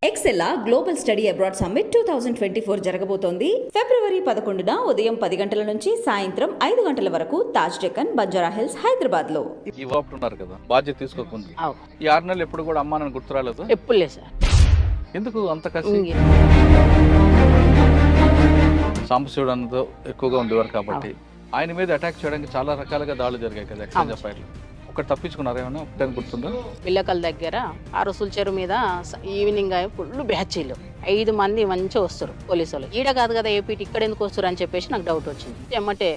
ఎక్సెల్లా global study abroad summit 2024 జరగబోతోంది. ఫిబ్రవరి 11న ఉదయం 10 గంటల నుంచి సాయంత్రం 5 గంటల వరకు తాజ్ డెక్కన్, బంజారా హిల్స్, హైదరాబాద్ లో. ఈ వాపు ఉన్నారు కదా, బాధ్యత తీసుకోకుండా ఈ 6 నెలలు ఎప్పుడు కూడా అమ్మా నన్ను గుర్తు రాలేదు. ఎప్పుడు లేదు సార్. ఎందుకు అంత కసి? సాంబశివుడు అన్నదో ఎక్కువగా ఉండేవారు కాబట్టి ఆయన మీద అటాక్ చేయడానికి చాలా రకాలుగా దాడులు జరిగాయి కదా ఎక్సైజ్ ఎఫ్ఐఆర్లు. ఒకటి తప్పించుకున్నారు ఏమన్నా? ఒకటి గుర్తుందా? పిల్లకల దగ్గర ఆ రసూల్ చెరువు మీద ఈవినింగ్ ఫుల్ బ్యాచీలు 5 మంది మంచిగా వస్తారు పోలీసు వాళ్ళు. ఈడ కాదు కదా ఏపీటీ, ఇక్కడ ఎందుకు వస్తారు అని చెప్పేసి నాకు డౌట్ వచ్చింది. ఎమ్మటే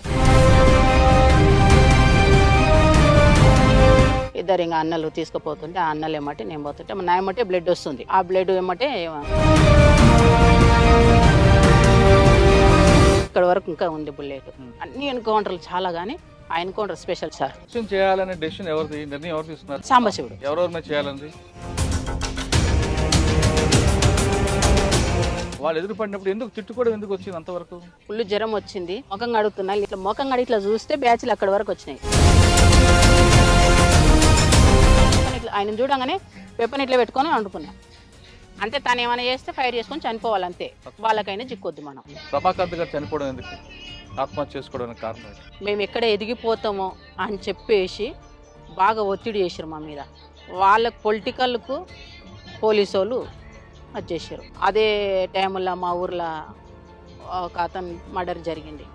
ఇద్దరు ఇంకా అన్నలు తీసుకుపోతుంటే ఆ అన్నలు ఏమంటే నేను పోతుంటే నా ఏమంటే బ్లడ్ వస్తుంది. ఆ బ్లడ్ ఏమంటే ఇక్కడ వరకు ఇంకా ఉంది బుల్లెట్. అన్ని ఎన్కౌంటర్లు చాలా, కానీ ఆ ఎన్కౌంటర్ స్పెషల్ సార్. చేయాలనే డెసిషన్ ఎవరిది? నిర్ణయం ఎవరు తీసుకున్నారు? సాంబశివుడు. ఎవరెవరి మీద చేయాలండి? వాళ్ళు ఎదురుపడినప్పుడు ఎందుకు తిట్టుకోవడం ఎందుకు వచ్చింది అంతవరకు? ఫుల్ జ్వరం వచ్చింది, ముఖం కడుగుతున్నా, ఇట్లా ముఖం కడిగి ఇట్లా చూస్తే బ్యాచ్లు అక్కడ వరకు వచ్చినాయి. ఆయన చూడగానే వెపన్ ఇట్లా పెట్టుకొని వండుకున్నా. అంటే తను ఏమైనా చేస్తే ఫైర్ చేసుకొని చనిపోవాలంతే, వాళ్ళకైనా చిక్కొద్దు మనం. రమాకాంత్ గారు చనిపోవడం ఎందుకు? ఆత్మహత్య చేసుకోవడానికి కారణం? మేము ఎక్కడ ఎదిగిపోతామో అని చెప్పేసి బాగా ఒత్తిడి చేశారు మా మీద. వాళ్ళకు పొలిటికల్కు పోలీసు వాళ్ళు అది చేశారు. అదే టైంలో మా ఊర్లో ఒక అతను మర్డర్ జరిగింది.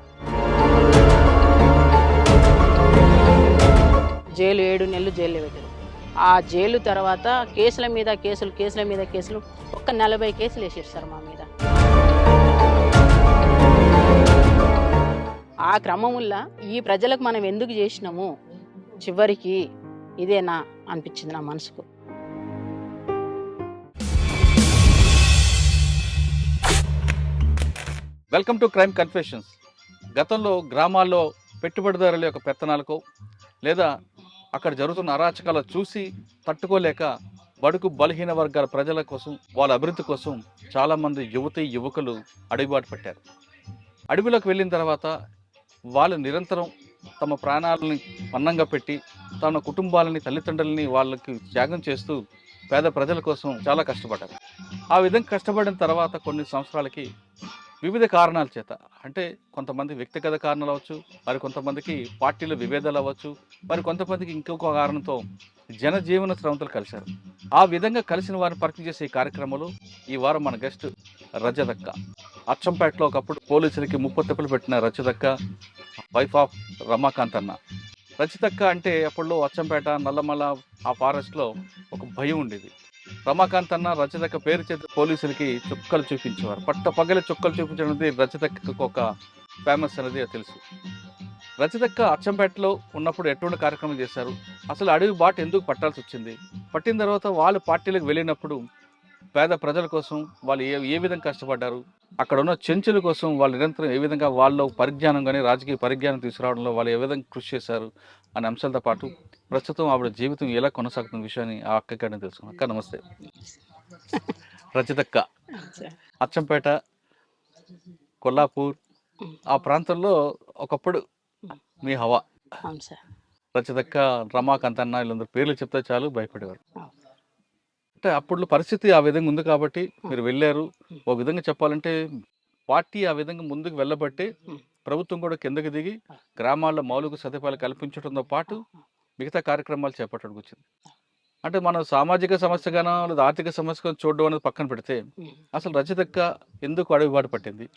జైలు 7 నెలలు జైల్లో పెట్టారు. ఆ జైలు తర్వాత కేసుల మీద కేసులు ఒక్క 40 కేసులు వేసేస్తారు సార్ మా మీద. ఆ క్రమంలో ఈ ప్రజలకు మనం ఎందుకు చేసినాము చివరికి ఇదేనా అనిపించింది నా మనసుకు. Welcome to crime confessions. గతంలో గ్రామాల్లో పెట్టుబడిదారుల యొక్క పెత్తనాలకు లేదా అక్కడ జరుగుతున్న అరాచకాలు చూసి తట్టుకోలేక బడుగు బలహీన వర్గాల ప్రజల కోసం, వాళ్ళ అభివృద్ధి కోసం చాలామంది యువకులు అడుగుబాటు పెట్టారు. అడవిలోకి వెళ్ళిన తర్వాత వాళ్ళు నిరంతరం తమ ప్రాణాలని పన్నంగా పెట్టి తమ కుటుంబాలని, తల్లిదండ్రులని వాళ్ళకి త్యాగం చేస్తూ పేద ప్రజల కోసం చాలా కష్టపడ్డారు. ఆ విధంగా కష్టపడిన తర్వాత కొన్ని సంవత్సరాలకి వివిధ కారణాల చేత, అంటే కొంతమంది వ్యక్తిగత కారణాలు అవ్వచ్చు, మరి కొంతమందికి పార్టీల విభేదాలు అవ్వచ్చు, మరి కొంతమందికి ఇంకొక కారణంతో జనజీవన స్రవంతులు కలిశారు. ఆ విధంగా కలిసిన వారిని పరిచయం చేసే ఈ కార్యక్రమంలో ఈ వారం మన గెస్ట్ రజతక్క. అచ్చంపేటలో ఒకప్పుడు పోలీసులకి ముప్పతిప్పలు పెట్టిన రజతక్క, వైఫ్ ఆఫ్ రమాకాంత్ అన్న. రజతక్క అంటే అప్పట్లో అచ్చంపేట, నల్లమల ఆ ఫారెస్ట్లో ఒక భయం ఉండేది. రమాకాంత్ అన్న రజతక్క పేరు చేత పోలీసులకి చుక్కలు చూపించేవారు. పగల చుక్కలు చూపించడం అనేది రజతక్కకు ఒక ఫేమస్ అనేది తెలుసు. రజతక్క అచ్చంపేటలో ఉన్నప్పుడు ఎటువంటి కార్యక్రమం చేశారు, అసలు అడవి బాట ఎందుకు పట్టాల్సి వచ్చింది, పట్టిన తర్వాత వాళ్ళు పార్టీలకు వెళ్ళినప్పుడు పేద ప్రజల కోసం వాళ్ళు ఏ విధంగా కష్టపడ్డారు, అక్కడ ఉన్న చెంచుల కోసం వాళ్ళు నిరంతరం ఏ విధంగా వాళ్ళు పరిజ్ఞానం కానీ రాజకీయ పరిజ్ఞానం తీసుకురావడంలో వాళ్ళు ఏ విధంగా కృషి చేశారు అనే అంశాలతో పాటు ప్రస్తుతం ఆవిడ జీవితం ఎలా కొనసాగుతున్న విషయాన్ని ఆ అక్కగానే తెలుసుకున్నాం. అక్క నమస్తే. రజతక్క అచ్చంపేట, కొల్లాపూర్ ఆ ప్రాంతంలో ఒకప్పుడు మీ హవా. రజతక్క, రమాకాంత్ అన్న వీళ్ళందరూ పేర్లు చెప్తే చాలు భయపడేవారు. అంటే అప్పుడు పరిస్థితి ఆ విధంగా ఉంది కాబట్టి మీరు వెళ్ళారు. ఒక విధంగా చెప్పాలంటే పార్టీ ఆ విధంగా ముందుకు వెళ్ళబట్టి ప్రభుత్వం కూడా కిందకి దిగి గ్రామాల్లో మౌలిక సదుపాయాలు కల్పించడంతో పాటు మిగతా కార్యక్రమాలు చేపట్టడానికి వచ్చింది. అంటే మనం సామాజిక సమస్యగానో లేదా ఆర్థిక సమస్యగా చూడడం అనేది పక్కన పెడితే అసలు రజతక్క ఎందుకు అడుగుబాటు పట్టింది,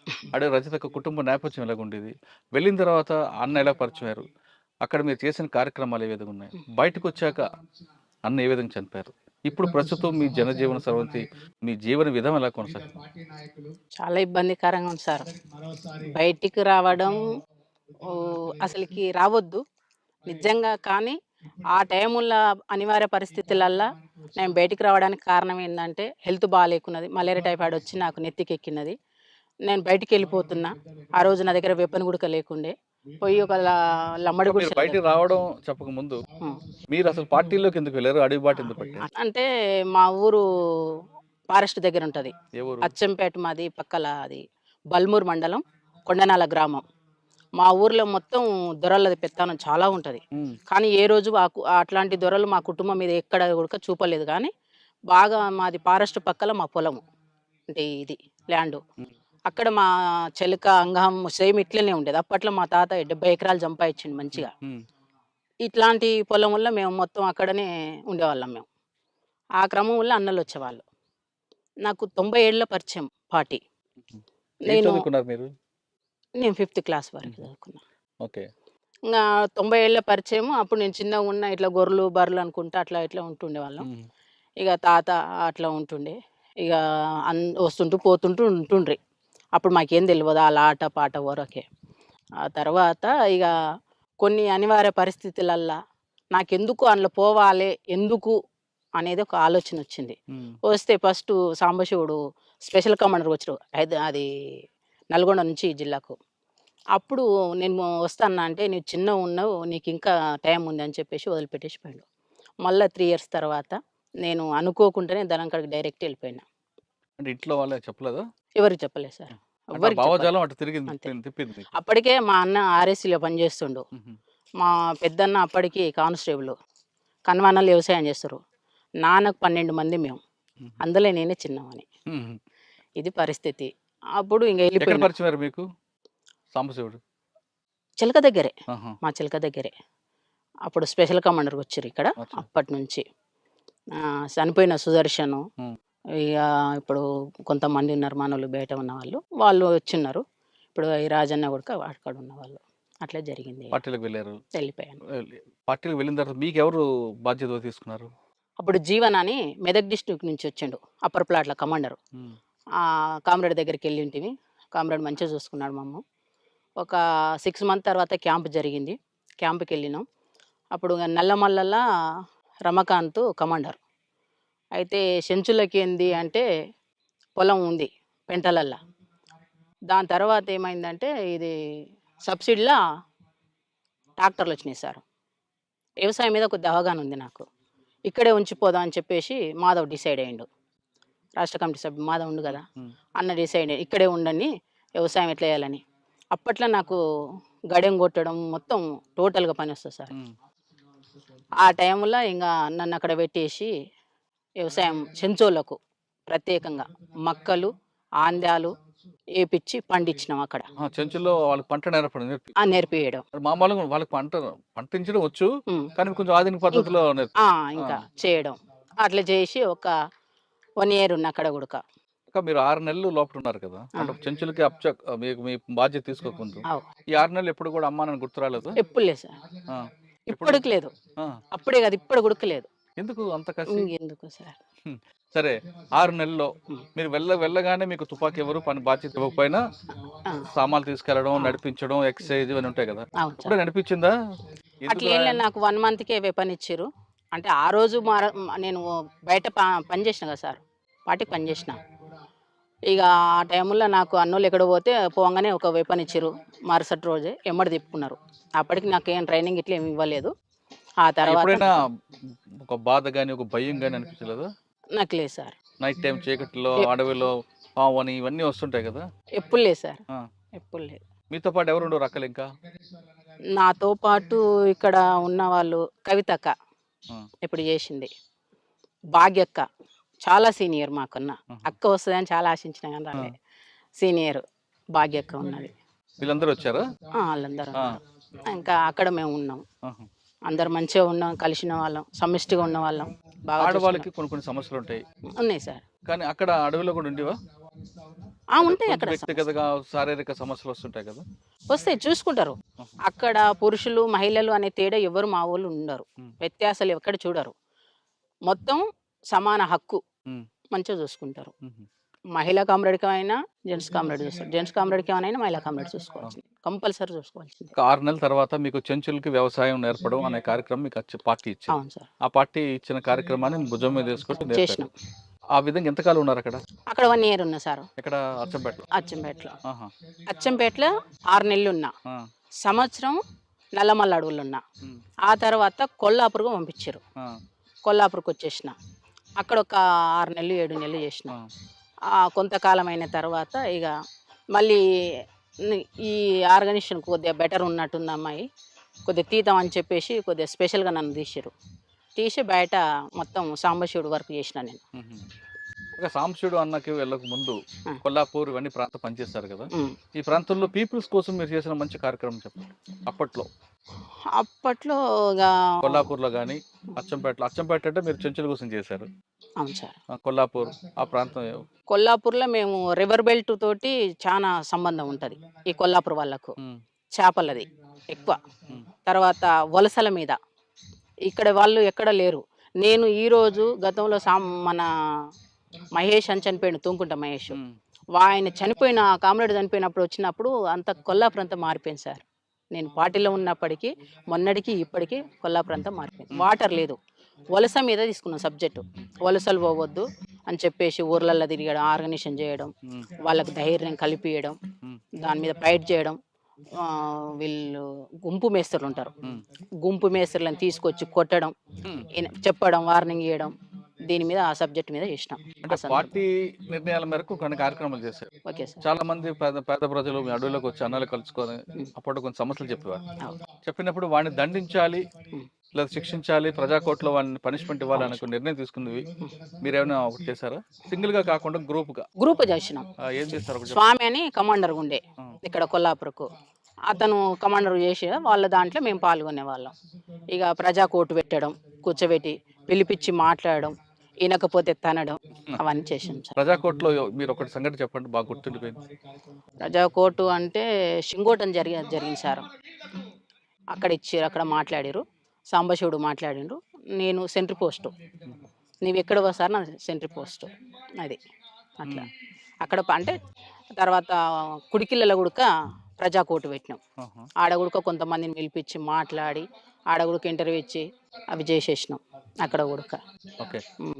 రజతక్క కుటుంబ నేపథ్యం ఎలాగ ఉండేది, వెళ్ళిన తర్వాత అన్న ఎలా పరిచయారు, అక్కడ మీరు చేసిన కార్యక్రమాలు ఏ విధంగా ఉన్నాయి, బయటకు వచ్చాక అన్న ఏ విధంగా చనిపోయారు, ఇప్పుడు ప్రస్తుతం మీ జనజీవన స్రవంతి, మీ జీవన విధానం ఎలా కొనసాగుతుంది? చాలా ఇబ్బందికరంగా ఉంది సార్. బయటికి రావడం అసలుకి రావద్దు నిజంగా, కానీ ఆ టైముల్లో అనివార్య పరిస్థితులల్లో నేను బయటికి రావడానికి కారణం ఏంటంటే హెల్త్ బాగాలేకున్నది, మలేరియా టైఫాయిడ్ వచ్చి నాకు నెత్తికి ఎక్కినది. నేను బయటికి వెళ్ళిపోతున్నా. ఆ రోజు నా దగ్గర వెపన్ కూడా లేకుండే. పోయి ఒక లమ్మడి గుడిసె. బయటికి రావడం చెప్పక ముందు మీరు అసలు పార్టీలోకి ఎందుకు వెళ్ళారు, అడుగుబాటు ఎందుకు పట్టారు? అంటే మా ఊరు ఫారెస్ట్ దగ్గర ఉంటుంది, అచ్చంపేట మాది, పక్కల అది బల్మూరు మండలం, కొండనాల గ్రామం. మా ఊర్లో మొత్తం దొరలది పెత్తనం చాలా ఉంటుంది, కానీ ఏ రోజు అట్లాంటి దొరలు మా కుటుంబం మీద ఎక్కడ కూడా చూపలేదు. కానీ బాగా మాది ఫారెస్ట్ పక్కల మా పొలము, అంటే ఇది ల్యాండు. అక్కడ మా చెలక అంగం సేమ్ ఇట్లనే ఉండేది. అప్పట్లో మా తాత 70 ఎకరాలు సంపాదించిండు మంచిగా. ఉమ్. ఇట్లాంటి పొలంలో మేము మొత్తం అక్కడనే ఉండేవాళ్ళం మేము. ఆ క్రమంలో అన్నలొచ్చేవాళ్ళు. నాకు 97లో పరిచయం పార్టీ. ఏం నేను చదువుకున్నారు మీరు? నేను 5th క్లాస్ వరకు చదువుకున్నా. ఓకే. ఇంగా 97లో పరిచయం. అప్పుడు నేను చిన్నగున్నా, ఇట్లా గొర్రెలు, బర్రెలు అనుకుంటా అట్లా ఇట్లా ఉంటుండేవాళ్ళం. ఉమ్. ఇక తాత అట్లా ఉంటుండే. ఇక వస్తుంటూ పోతుంటూ ఉంటుండ్రి. అప్పుడు మాకేం తెలవదు ఆళ్ళ ఆట పాట వరకే. ఆ తర్వాత ఇక కొన్ని అనివార్య పరిస్థితులల్లా నాకెందుకు అందులో పోవాలే, ఎందుకు అనేది ఒక ఆలోచన వచ్చింది. ఉమ్. వస్తే ఫస్టు సాంబశివుడు స్పెషల్ కమాండర్‌గా వచ్చిర్రు. అది నల్గొండ నుంచి ఈ జిల్లాకు. అప్పుడు నేను వస్తాన్నా అంటే, "నువ్వు చిన్నగున్నావు, నీకింకా టైం ఉంది" అని చెప్పేసి వదిలిపెట్టేసి పోయిండు. మళ్ళా 3 ఇయర్స్ తర్వాత నేను అనుకోకుండానే దనంకాడికి డైరెక్ట్ ఎళ్ళిపోయినా. అంటే ఇంట్లో వాళ్ళకి చెప్పలేదా? ఎవరికీ చెప్పలేదు సార్. అంటే ఆ ఎవ్వరికీ చెప్పలే. భావజాలం అటు తిరిగింది, అంతే. తిప్పింది మీకు. అప్పటికే మా అన్న ఆర్ఎస్సీలో పనిచేస్తుండు. ఉహు. మా పెద్దన్న అప్పటికి కానిస్టేబుల్. కన్వానలు వ్యవసాయం చేస్తుర్రు. నాన్నకు 12 మంది మేము. ఉహు. అందులో నేనే చిన్నవాడిని. ఉహు. ఇది పరిస్థితి. అప్పుడు ఇంక ఎక్కడ ఎళ్ళిపోయినా. పరిచయం మీకు సాంబశివుడు? చిలక దగ్గరే. ఆహా. మా చిలక దగ్గరే. అప్పుడు స్పెషల్ కమాండర్‌గా వచ్చిర్రు ఇక్కడ. అచ్చా. అప్పటినుంచి. చనిపోయిన సుదర్శను, ఉమ్. ఇక ఇప్పుడు కొంతమంది ఉన్నారు మనోళ్ళు, బయట ఉన్నవాళ్ళు. వాళ్ళు వచ్చిన్నారు. ఇప్పుడు ఈ రాజన్న కూడా అక్కడ ఉన్నవాళ్ళు. అట్లా జరిగింది. పార్టీలకు వెళ్ళారు. వెళ్ళిపోయాను. పార్టీలకు వెళ్ళిన తర్వాత మీకెవరు బాధ్యత తీసుకున్నారు? అప్పుడు జీవన్ అని మెదక్ డిస్ట్రిక్ట్ నుంచి వచ్చిండు. అప్పర్ ప్లాట్ల కమాండరు. ఉమ్. కామ్రేడ్ దగ్గరికి వెళ్ళింటివి. కామ్రేడ్ మంచిగా చూసుకున్నాడు మమ్ము. ఒక 6 మంత్ తర్వాత క్యాంప్ జరిగింది. క్యాంప్కి వెళ్ళినాం. అప్పుడు నల్లమల్లల రమకాంత్ కమాండర్. అయితే చెంచులకి ఏంది అంటే పొలం ఉంది పెంటలల్లా. దాని తర్వాత ఏమైందంటే ఇది సబ్సిడీలా ట్రాక్టర్లు వచ్చినాయి సార్. వ్యవసాయం మీద కొద్ది అవగాహన ఉంది నాకు. ఇక్కడే ఉంచిపోదాం అని చెప్పేసి మాధవ్ డిసైడ్ అయ్యిండు. రాష్ట్ర కమిటీ సభ్యుడు మాధవ్ ఉండు కదా, ఉమ్. అన్న డిసైడ్ అయ్యి ఇక్కడే ఉండని, వ్యవసాయం ఎట్లా చేయాలని. అప్పట్లో నాకు గడెం కొట్టడం మొత్తం టోటల్గా పని వస్తుంది సార్. ఉమ్. ఆ టైంలో ఇంకా నన్ను అక్కడ పెట్టేసి వ్యవసాయం చెంచోళ్ళకు ప్రత్యేకంగా మక్కలు, ఆంద్యాలు వేపిచ్చి పండించినాం అక్కడ. చెంచుల్లో వాళ్ళకి పంట నేర్పడం నేర్పియడం. మామూలుగా వాళ్ళకి పండించడం వచ్చు, ఉమ్. కానీ కొంచెం ఆధునిక పద్ధతిలో ఇంకా చేయడం. అట్లా చేసి ఒక 1 ఇయర్ ఉన్న అక్కడ కూడా. ఇంకా మీరు 6 నెలలు లోపల ఉన్నారు కదా, అంటే చెంచులకి మీకు మీ బాధ్యత తీసుకోకముందు అవు ఈ 6 నెలలు ఎప్పుడు కూడా అమ్మా నన్ను గుర్తు రాలేదు? ఎప్పుడు లేదు సార్. ఇప్పటికి లేదు. అప్పుడే కాదు, ఇప్పుడు గుడకలేదు. ఎందుకు అంత కసి? ఎందుకు సార్. సరే, 6 నెలల్లో మీరు వెళ్ళగానే మీకు తుపాకీ ఎవరు పని బాధ్యత ఇవ్వకపోయినా సామాన్లు తీసుకెళ్లడం, నడిపించడం, ఎక్సర్సైజ్ ఇవన్నీ ఉంటాయి కదా, అవును ఇప్పుడే సార్. నడిపించిందా? అట్లా ఏం లేదు. నాకు 1 మంత్కే వెపన్ ఇచ్చారు. అంటే ఆ రోజు నేను బయట పని చేసిన కదా సార్, పార్టీకి పని చేసిన. ఇక ఆ టైంలో నాకు అన్నోళ్ళు ఎక్కడ పోగానే ఒక వెపన్ ఇచ్చారు. మరుసటి రోజే ఎమ్మడి తిప్పుకున్నారు. అప్పటికి నాకు ఏం ట్రైనింగ్ ఇట్లా ఏమి ఇవ్వలేదు. ఆ తర్వాత ఎప్పుడైనా ఒక బాధ గానీ, ఒక భయం గానీ అనిపించలేదా? నాకు లేదు సార్. నైట్ టైం చీకట్లో, అడవిలో పాము అని ఇవన్నీ వస్తుంటాయి కదా? ఎప్పుడు లేదు సార్. ఆ. ఎప్పుడు లేదు. మీతో పాటు ఎవరు ఉండరు అక్కలు ఇంకా? నాతో పాటు ఇక్కడ ఉన్న వాళ్ళు కవితక్క ఆ. ఇప్పుడు చేసింది, భాగ్యక్క చాలా సీనియర్ మాకున్న. అక్క వస్తుందని చాలా ఆశించిన కానీ రాలే. సీనియర్ భాగ్యక్క ఉన్నది. వీళ్ళందరూ వచ్చారా? వాళ్ళందరూ ఉన్నారు. ఇంకా అక్కడ మేము ఉన్నాం. ఆహా. అందరు మంచిగా ఉన్నాం, కలిసిన వాళ్ళం, సమిష్టిగా ఉన్న వాళ్ళం. బాగా ఆడవాళ్ళకి కొన్ని సమస్యలు ఉంటాయి ఉన్నాయి సార్. కానీ అక్కడ అడవిలో కూడా ఉండేవా? ఉంటాయి అక్కడ. వ్యక్తిగతంగా శారీరక సమస్యలు వస్తుంటాయి కదా? వస్తాయి, చూసుకుంటారు. అక్కడ పురుషులు మహిళలు అనే తేడా ఎవరు మా వాళ్ళు ఉండరు. వ్యత్యాసాలు ఎక్కడ చూడరు. మొత్తం సమాన హక్కు. మంచిగా చూసుకుంటారు. మహిళా కామ్రేడ్కి అయినా జెంట్స్ కామ్రేడ్ చూస్తారు. జెంట్స్ కామ్రేడ్కి ఏమైనా మహిళా కామ్రేడ్ చూసుకోవాల్సింది, కంపల్సరీ చూసుకోవాల్సింది. 6 నెలల తర్వాత మీకు చెంచులకి వ్యవసాయం నేర్పడం అనే కార్యక్రమం మీకు పార్టీ ఇచ్చింది. అవును సార్. ఆ పార్టీ ఇచ్చిన కార్యక్రమాన్ని భుజం మీద వేసుకుంటూ చేసినాం. ఆ విధంగా ఎంతకాలం ఉన్నారు అక్కడ? అక్కడ 1 ఇయర్ ఉన్నా సార్. ఇక్కడ అచ్చంపేటలో? అచ్చంపేటలో. అచ్చంపేటలో 6 నెలలు ఉన్నా. సంవత్సరం నల్లమల్ల అడవులు ఉన్నా. ఆ తర్వాత కొల్లాపూర్కు పంపించారు. కొల్లాపూర్కి వచ్చేసిన. అక్కడ ఒక 6 నెలలు 7 నెలలు చేసిన. కొంతకాలం అయిన తర్వాత ఇక మళ్ళీ ఈ ఆర్గనైజేషన్ కొద్దిగా బెటర్ ఉన్నట్టుంది అమ్మాయి, కొద్దిగా తీద్దాం అని చెప్పేసి కొద్దిగా స్పెషల్గా నన్ను తీసారు. తీసి బయట మొత్తం సాంబశివుడు వర్క్ చేసిన నేను. ఒక సాంబశివుడు అన్నకి వెళ్ళక ముందు ఆ. కొల్లాపూర్ ఇవన్నీ ప్రాంతం పనిచేస్తారు కదా, ఉమ్. ఈ ప్రాంతంలో పీపుల్స్ కోసం మీరు చేసిన మంచి కార్యక్రమం చెప్పండి అప్పట్లో. అప్పట్లో ఇక కొల్లాపూర్లో కానీ అచ్చంపేట అంటే మీరు చెంచుల కోసం చేశారు. అవును సార్. కొల్లాపూర్ ఆ ప్రాంతం కొల్లాపూర్లో మేము రివర్ బెల్ట్ తోటి చాలా సంబంధం ఉంటుంది ఈ కొల్లాపూర్ వాళ్ళకు. ఉమ్, చేపలది ఎక్కువ. ఉమ్, తర్వాత వలసల మీద ఇక్కడ వాళ్ళు ఎక్కడ లేరు. నేను ఈరోజు గతంలో మన మహేష్ అని చనిపోయాడు, తూంకుంట మహేష్. ఉమ్, ఆయన చనిపోయిన కామ్రేడ్ చనిపోయినప్పుడు వచ్చినప్పుడు అంత కొల్లాపూర్ అంతా మారిపోయింది సార్. నేను పార్టీలో ఉన్నప్పటికీ మొన్నటికి ఇప్పటికీ కొల్లాపూర్ అంతా మారిపోయింది. వాటర్ లేదు. వలస మీద తీసుకున్నాం సబ్జెక్టు. వలసలు పోవద్దు అని చెప్పేసి ఊర్లల్లో తిరగడం, ఆర్గనైజేషన్ చేయడం, ఉమ్, వాళ్ళకు ధైర్యం కలిపియడం, ఉమ్, దాని మీద ఫైట్ చేయడం. వీళ్ళు గుంపు మేస్త్రులు ఉంటారు, ఉమ్, గుంపు మేస్త్రులను తీసుకొచ్చి కొట్టడం, ఉమ్. చెప్పడం, వార్నింగ్ ఇవ్వడం, దీని మీద ఆ సబ్జెక్ట్ మీద చేసినాం. అంటే పార్టీ నిర్ణయాల మేరకు కొన్ని కార్యక్రమాలు చేశారు. Okay sir. చాలా మంది పేద ప్రజలు మీ అడవులకు వచ్చి అన్నాలు కలుసుకొని అప్పుడు కొన్ని సమస్యలు చెప్పేవారు. అవును. చెప్పినప్పుడు వాడిని దండించాలి ఉమ్. లేదా శిక్షించాలి, ప్రజాకోర్టులో వాడిని పనిష్మెంట్ ఇవ్వాలి అనే కొన్ని నిర్ణయం తీసుకున్నవి మీరేమైనా ఒకటి చేశారా? సింగిల్ గా కాకుండా గ్రూప్ చేసినాం. ఏం చేస్తారు ఒకటి స్వామి అని కమాండర్ ఉండే ఇక్కడ కొల్లాపూర్కు. అతను కమాండర్ చేసి వాళ్ళ దాంట్లో మేము పాల్గొనే వాళ్ళం. ఇక ప్రజా కోర్టు పెట్టడం, కూర్చోబెట్టి పిలిపించి మాట్లాడడం, వినకపోతే తనడం, అవన్నీ చేసాం సార్. ప్రజాకోర్టులో మీరు ఒకటి సంగతి చెప్పండి, బాగా గుర్తుండిపోయింది. ప్రజా కోర్టు అంటే షింగోటం జరిగింది సార్. అక్కడ ఇచ్చారు, అక్కడ మాట్లాడారు, సాంబశివుడు మాట్లాడిండ్రు. నేను సెంట్రీ పోస్టు, నీవు ఎక్కడ సార్? నా సెంట్రీ పోస్టు అది అట్లా. అక్కడ అంటే తర్వాత కుడికిళ్ళలో కూడా ప్రజా కోర్టు పెట్టినాం. ఆహా. ఆడగుడక కొంతమందిని పిలిపించి మాట్లాడి ఆడగుడక ఇంటర్వ్యూ ఇచ్చి అవి చేసేసినాం అక్కడ ఉడక. ఓకే.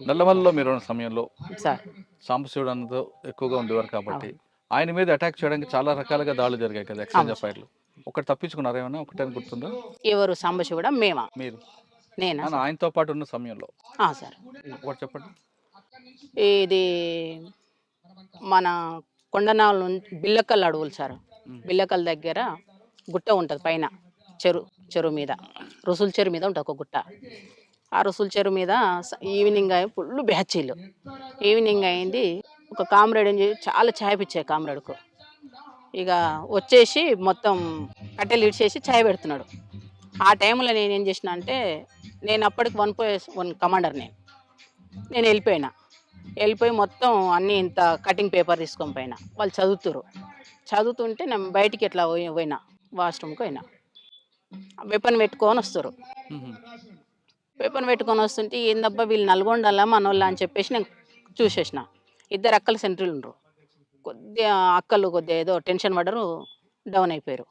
నల్లమల్లలో మీరు ఉన్న సమయంలో సార్ సాంబశివుడు అన్నతో ఎక్కువగా ఉండేవారు కాబట్టి ఆయన మీద అటాక్ చేయడానికి చాలా రకాలుగా దాడులు జరిగాయి కదా, ఎక్స్చేంజ్ ఆఫ్ ఫైర్లు. ఒకటి తప్పించుకున్నారు ఏమైనా? ఒకటే గుర్తుందా? ఎవరు? సాంబశివుడా? మేమా? మీరు నేనా? ఆయనతో పాటు ఉన్న సమయంలో సార్ ఒకటి చెప్పండి. ఇది మన కొండనాల నుంచి బిల్లకల్ అడవులు సార్. బిల్లకల్ దగ్గర గుట్ట ఉంటుంది పైన, చెరువు మీద, రుసుల చెరువు మీద ఉంటుంది ఒక గుట్ట. ఆ రుసుల చెరువు మీద ఈవినింగ్ అయి ఫుల్ బ్యాచీలు. ఈవినింగ్ అయింది, ఒక కామ్రేడ్ ఏం చేసి చాలా ఛాయ్ పిచ్చాయి కామ్రేడ్కు. ఇక వచ్చేసి మొత్తం కట్టెలు ఇడిచేసి ఛాయ్ పెడుతున్నాడు. ఆ టైంలో నేను ఏం చేసిన అంటే, నేను అప్పటికి 1+1 కమాండర్. నేను వెళ్ళిపోయి మొత్తం అన్నీ ఇంత కటింగ్ పేపర్ తీసుకొని పోయినా. వాళ్ళు చదువుతుంటే నేను బయటికి ఎట్లా పోయినా, వాష్రూమ్కి పోయినా. వెపన్ పెట్టుకొని వస్తారు. వెపన్ పెట్టుకొని వస్తుంటే ఏందబ్బా వీళ్ళు నల్గొండలా మనోళ్ళ అని చెప్పేసి నేను చూసేసిన. 2 అక్కలు సెంట్రీలు ఉండరు. కొద్దిగా అక్కలు కొద్దిగా ఏదో టెన్షన్ పడ్డరు, డౌన్ అయిపోయారు.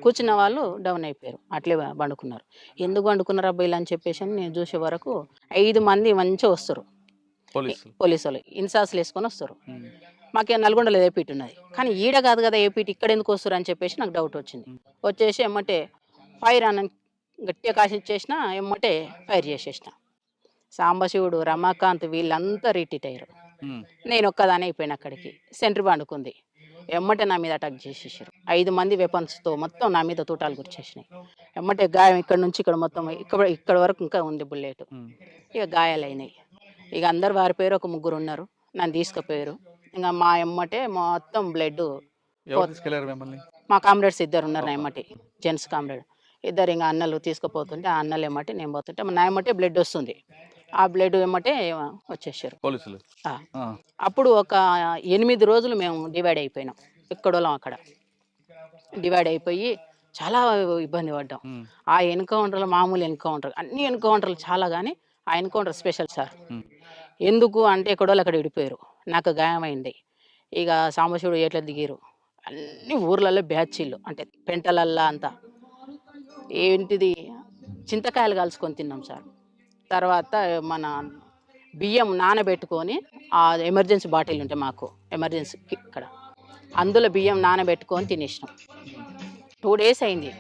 కూర్చున్న వాళ్ళు డౌన్ అయిపోయారు, అట్లే పండుకున్నారు. ఎందుకు పండుకున్నారు అబ్బాయిలు అని చెప్పేసి నేను చూసే వరకు 5 మంది మంచిగా వస్తారు, పోలీసు వాళ్ళు ఇన్సాస్లు వేసుకొని వస్తారు. మాకు నల్గొండలో ఏపీటీ ఉన్నది, కానీ ఈడ కాదు కదా ఏపీటీ, ఇక్కడ ఎందుకు వస్తారు అని చెప్పేసి నాకు డౌట్ వచ్చింది. వచ్చేసి ఎమ్మటే ఫైర్ అని గట్టిగా కాసిచ్చేసిన, ఎమ్మటే ఫైర్ చేసేసిన. సాంబశివుడు, రమాకాంత్ వీళ్ళంతా రిట్రీట్ అయ్యారు. నేను ఒక్కదానే అయిపోయిన. అక్కడికి సెంట్రీ పండుకుంది. ఎమ్మటే నా మీద అటాక్ చేసేసారు. 5 మంది వెపన్స్తో మొత్తం నా మీద తూటాలు గుర్చేసినాయి. ఎమ్మటే గాయం ఇక్కడ నుంచి ఇక్కడ మొత్తం ఇక్కడ వరకు ఇంకా ఉంది బుల్లెట్. ఇక గాయాలైనాయి. ఇక అందరు వారిపోయారు, ఒక 3 ఉన్నారు, నన్ను తీసుకుపోయారు. ఇంకా మా ఎమ్మటే మొత్తం బ్లడ్. మా కామ్రేడ్స్ 2 ఉన్నారు నా ఎమ్మటి, జెంట్స్ కామ్రేడ్ 2. ఇంకా అన్నలు తీసుకుపోతుంటే ఆ అన్నలు ఎమ్మటి నేను పోతుంటే నా ఎమ్మటే బ్లడ్ వస్తుంది. ఆ బ్లడ్ ఎమ్మటే వచ్చేసారు పోలీసులు. అప్పుడు ఒక 8 రోజులు మేము డివైడ్ అయిపోయినాం. ఎక్కడోళ్ళం అక్కడ డివైడ్ అయిపోయి చాలా ఇబ్బంది పడ్డాం. ఆ ఎన్కౌంటర్లు మామూలు ఎన్కౌంటర్, అన్ని ఎన్కౌంటర్లు చాలా, కానీ ఆ ఎన్కౌంటర్ స్పెషల్ సార్. ఎందుకు అంటే ఎక్కడోళ్ళు అక్కడ విడిపోయారు, నాకు గాయమైంది. ఇక సాంబశివుడు ఎట్లా దిగారు, అన్ని ఊర్లలో బ్యాచీలు అంటే పెంటలల్లా అంతా ఏంటిది చింతకాయలు కలుసుకొని తిన్నాం సార్. తర్వాత మన బియ్యం నానబెట్టుకొని, ఆ ఎమర్జెన్సీ బాటిల్ ఉంటే మాకు ఎమర్జెన్సీ ఇక్కడ, అందులో బియ్యం నానబెట్టుకొని తినేసినాం. 2 డేస్ అయింది,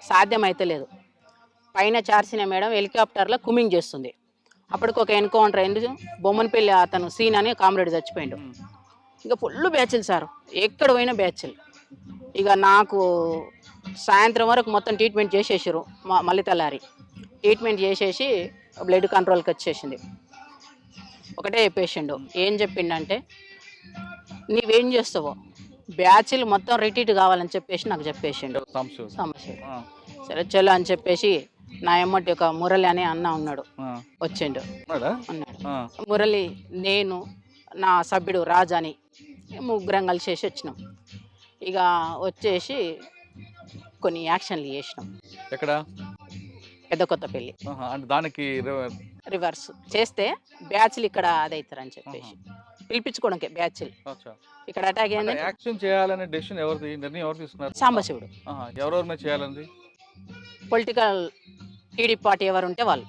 సాధ్యమైతే లేదు. పైన చార్సిన మేడం హెలికాప్టర్లో కుమింగ్ చేస్తుంది. అప్పటికి ఒక ఎన్కౌంటర్ అయింది, బొమ్మనపల్లి అతను సీన్ అని కామ్రేడ్ చచ్చిపోయిండు. ఇంకా ఫుల్ బ్యాచ్లు సార్, ఎక్కడ పోయినా బ్యాచ్లు. ఇక నాకు సాయంత్రం వరకు మొత్తం ట్రీట్మెంట్ చేసేసారు. మళ్ళీ తెల్లారి ట్రీట్మెంట్ చేసేసి బ్లడ్ కంట్రోల్కి వచ్చేసింది. ఒకటే చెప్పేసిండు. ఏం చెప్పిండంటే, నీవేం చేస్తావో బ్యాచ్లు మొత్తం రిటీట్ కావాలని చెప్పేసి నాకు చెప్పేసిండు సాంబశివుడు. సమస్య. ఆ, సరే చలో అని చెప్పేసి నా ఎమ్మటి ఒక మురళి అనే అన్న ఉన్నాడు, ఆ. వచ్చిండు. ఉన్నాడా? అన్నాడు ఆ, మురళి, నేను, నా సభ్యుడు రాజు అని ముగ్గురం కలిసేసి వచ్చినాం. ఇక వచ్చేసి కొన్ని యాక్షన్లు చేసినాం. ఎక్కడ? పెద్ద కొత్త పెళ్ళి ఆహా, అంటే దానికి రివర్స్ చేస్తే బ్యాచ్లు ఇక్కడ అదవుతారని చెప్పేసి పిలిపించుకోవడానికి బ్యాచ్లు అచ్చా. ఇక్కడ అటాక్ ఏంటంటే యాక్షన్ చేయాలనే డెసిషన్ ఎవరిది, నిర్ణయం ఎవరు తీసుకున్నారు? సాంబశివుడు. ఆహా, ఎవరెవరి మీద చేయాలంది? పొలిటికల్ టీడీపీ పార్టీ ఎవరు ఉంటే వాళ్ళు.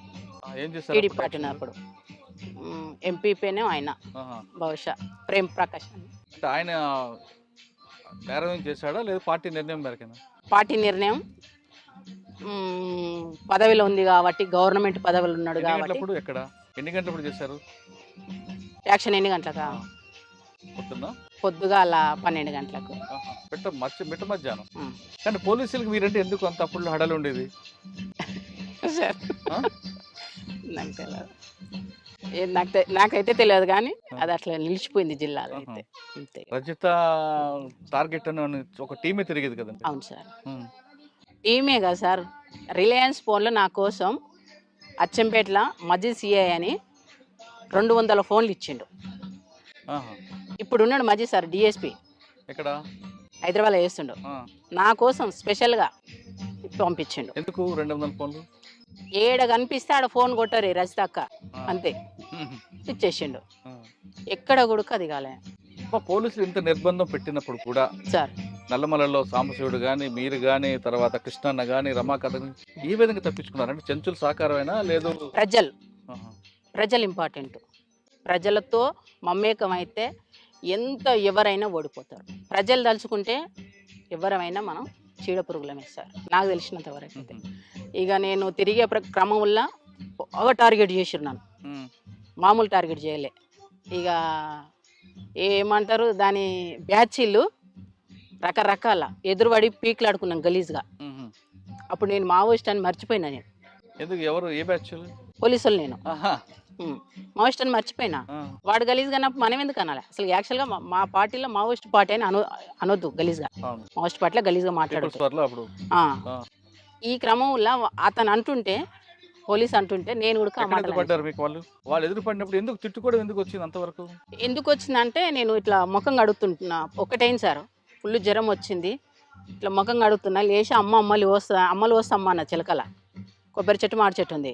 ఏం చేస్తారు టీడీపీ అప్పుడు పార్టీ action? ఉన్నప్పుడు ఎంపీపీనే ఆయన ఆహా. బహుశా ప్రేమ్ ప్రకాష్ అని. అంటే ఆయన నేరం చేశాడా లేదా పార్టీ నిర్ణయం మేరకేనా? పార్టీ నిర్ణయం పదవిలో ఉంది కాబట్టి, గవర్నమెంట్ పదవిలో ఉన్నాడు ఎన్ని కాబట్టి. గంటలప్పుడు ఎక్కడ ఎన్ని గంటలప్పుడు చేశారు? యాక్షన్ ఎన్ని గంటలకా? పొద్దున్న పొద్దుగాల 12 గంటలకు. మిట్ట మధ్యాహ్నం. ఉమ్. కానీ పోలీసులకు మీరంటే ఎందుకు అంత అప్పుడు హడలు ఉండేది? సార్ ఆ? నాకు తెలియదు, నాకైతే తెలియదు కానీ అది అట్లా నిలిచిపోయింది జిల్లాలో అయితే. అంతే. రజిత టార్గెట్ అని ఒక టీమే తిరిగేది కదండి. అవును సార్, ఉమ్. టీమే కదా సార్. రిలయన్స్ ఫోన్లో నా కోసం అచ్చంపేటలో మజీద్ సిఐ అని 200 ఫోన్లు ఇచ్చిండు. ఆహా. ఇప్పుడు ఉన్నాడు మజీద్ సార్, డిఎస్పి ఎక్కడ? హైదరాబాద్లో చేస్తుండు. ఆ. నా కోసం స్పెషల్గా పంపించిండు. ఎందుకు 200 ఫోన్లు? ఏడ కనిపిస్తే ఆడ ఫోన్ కొట్టారు రజిత అక్క, ఆ. అంతే ఉహు. ఇచ్చేసిండు. ఆ. ఎక్కడ కూడా అది కాలే అబ్బా, పోలీసులు ఇంత నిర్బంధం పెట్టినప్పుడు కూడా సార్. నల్లమలలో సాంబశివుడు కానీ మీరు కానీ తర్వాత కృష్ణన్న కానీ రమాకాంత్ గాని ఈ విధంగా తప్పించుకున్నారు అంటే చెంచుల సహకారమైనా లేదు? ఆహా. ప్రజలు ఇంపార్టెంట్. ప్రజలతో మమేకం అయితే ఎవరైనా ఓడిపోతారు. ప్రజలు తలుచుకుంటే ఎవరైనా మనం చీడపురుగులమే సార్, నాకు తెలిసినంత వరకు అయితే. ఉహు. ఇక నేను తిరిగే క్రమం వల్ల బాగా టార్గెట్ చేసినాను, ఉమ్. మామూలు టార్గెట్ చేయలే. ఇక ఏమంటారు దాని బ్యాచీలు రకరకాల ఎదురుబడి పీకులాడుకున్నాను గలీజ్గా. ఉహు. అప్పుడు నేను మావోయిస్ట్ అని మర్చిపోయినా. నేను ఎందుకు? ఎవరు? ఏ బ్యాచ్? పోలీసులు నేను ఆహా. మావోయిస్ట్ అని మర్చిపోయినా. ఆ. వాడు గలీజ్గా అన్నప్పుడు మనం ఎందుకు అనాలి? అసలు యాక్చువల్గా మా పార్టీలో మావోయిస్ట్ పార్టీ అని అనొద్దు గలీజ్గా. అవును. మావోయిస్ట్ పార్టీలో గలీజ్గా పీపుల్స్ మాట్లాడదు. వార్లో అప్పుడు. ఆ. ఆ. ఈ క్రమంలో అతను అంటుంటే, పోలీస్ అంటుంటే నేను కూడా ఆ ఎక్కడ మాటలు ఎదురుపడ్డారు మీకు వాళ్ళు ఎదురుపడినప్పుడు ఎందుకు తిట్టుకోవడం ఎందుకు వచ్చింది అంతవరకు? ఎందుకు వచ్చిందంటే, నేను ఇట్లా ముఖం కడుగుతుంటున్నా. ఒకటైంది సార్, ఫుల్ జ్వరం వచ్చింది. ఇట్లా ముఖం కడుగుతున్నా, లేచి అమ్మలు వస్తా అమ్మ అన్న చిలకల కొబ్బరి చెట్టు మాడి చెట్టు ఉంది.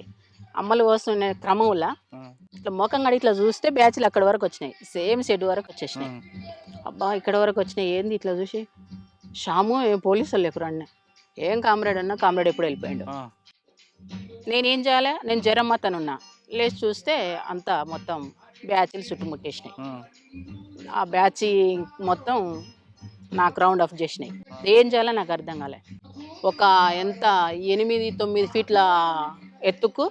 అమ్మలు వస్తున్న క్రమంలో ఆ. ఇట్లా ముఖం కడిగి ఇట్లా చూస్తే బ్యాచ్లు అక్కడి వరకు వచ్చినాయి, సేమ్ షెడ్ వరకు వచ్చేసినాయి. ఉమ్. అబ్బా ఇక్కడ వరకు వచ్చినాయి ఏంది ఇట్లా చూసి, షాము ఏం పోలీసులు లేకురా అన్న. ఏం కామ్రేడ్ అన్నా, కామ్రేడ్ ఎప్పుడు వెళ్ళిపోయాడు. ఆ. నేనేం చేయాలి? నేను జ్వరం అతనున్నా. లేచి చూస్తే అంతా మొత్తం బ్యాచ్లు చుట్టుముట్టేసినాయి. ఆ. ఆ బ్యాచ్ మొత్తం నాకు రౌండ్ ఆఫ్ చేసినాయి. ఏం చేయాలో నాకు అర్థం కాలే. ఒక ఎంత 8-9 ఫీట్ల ఎత్తుకు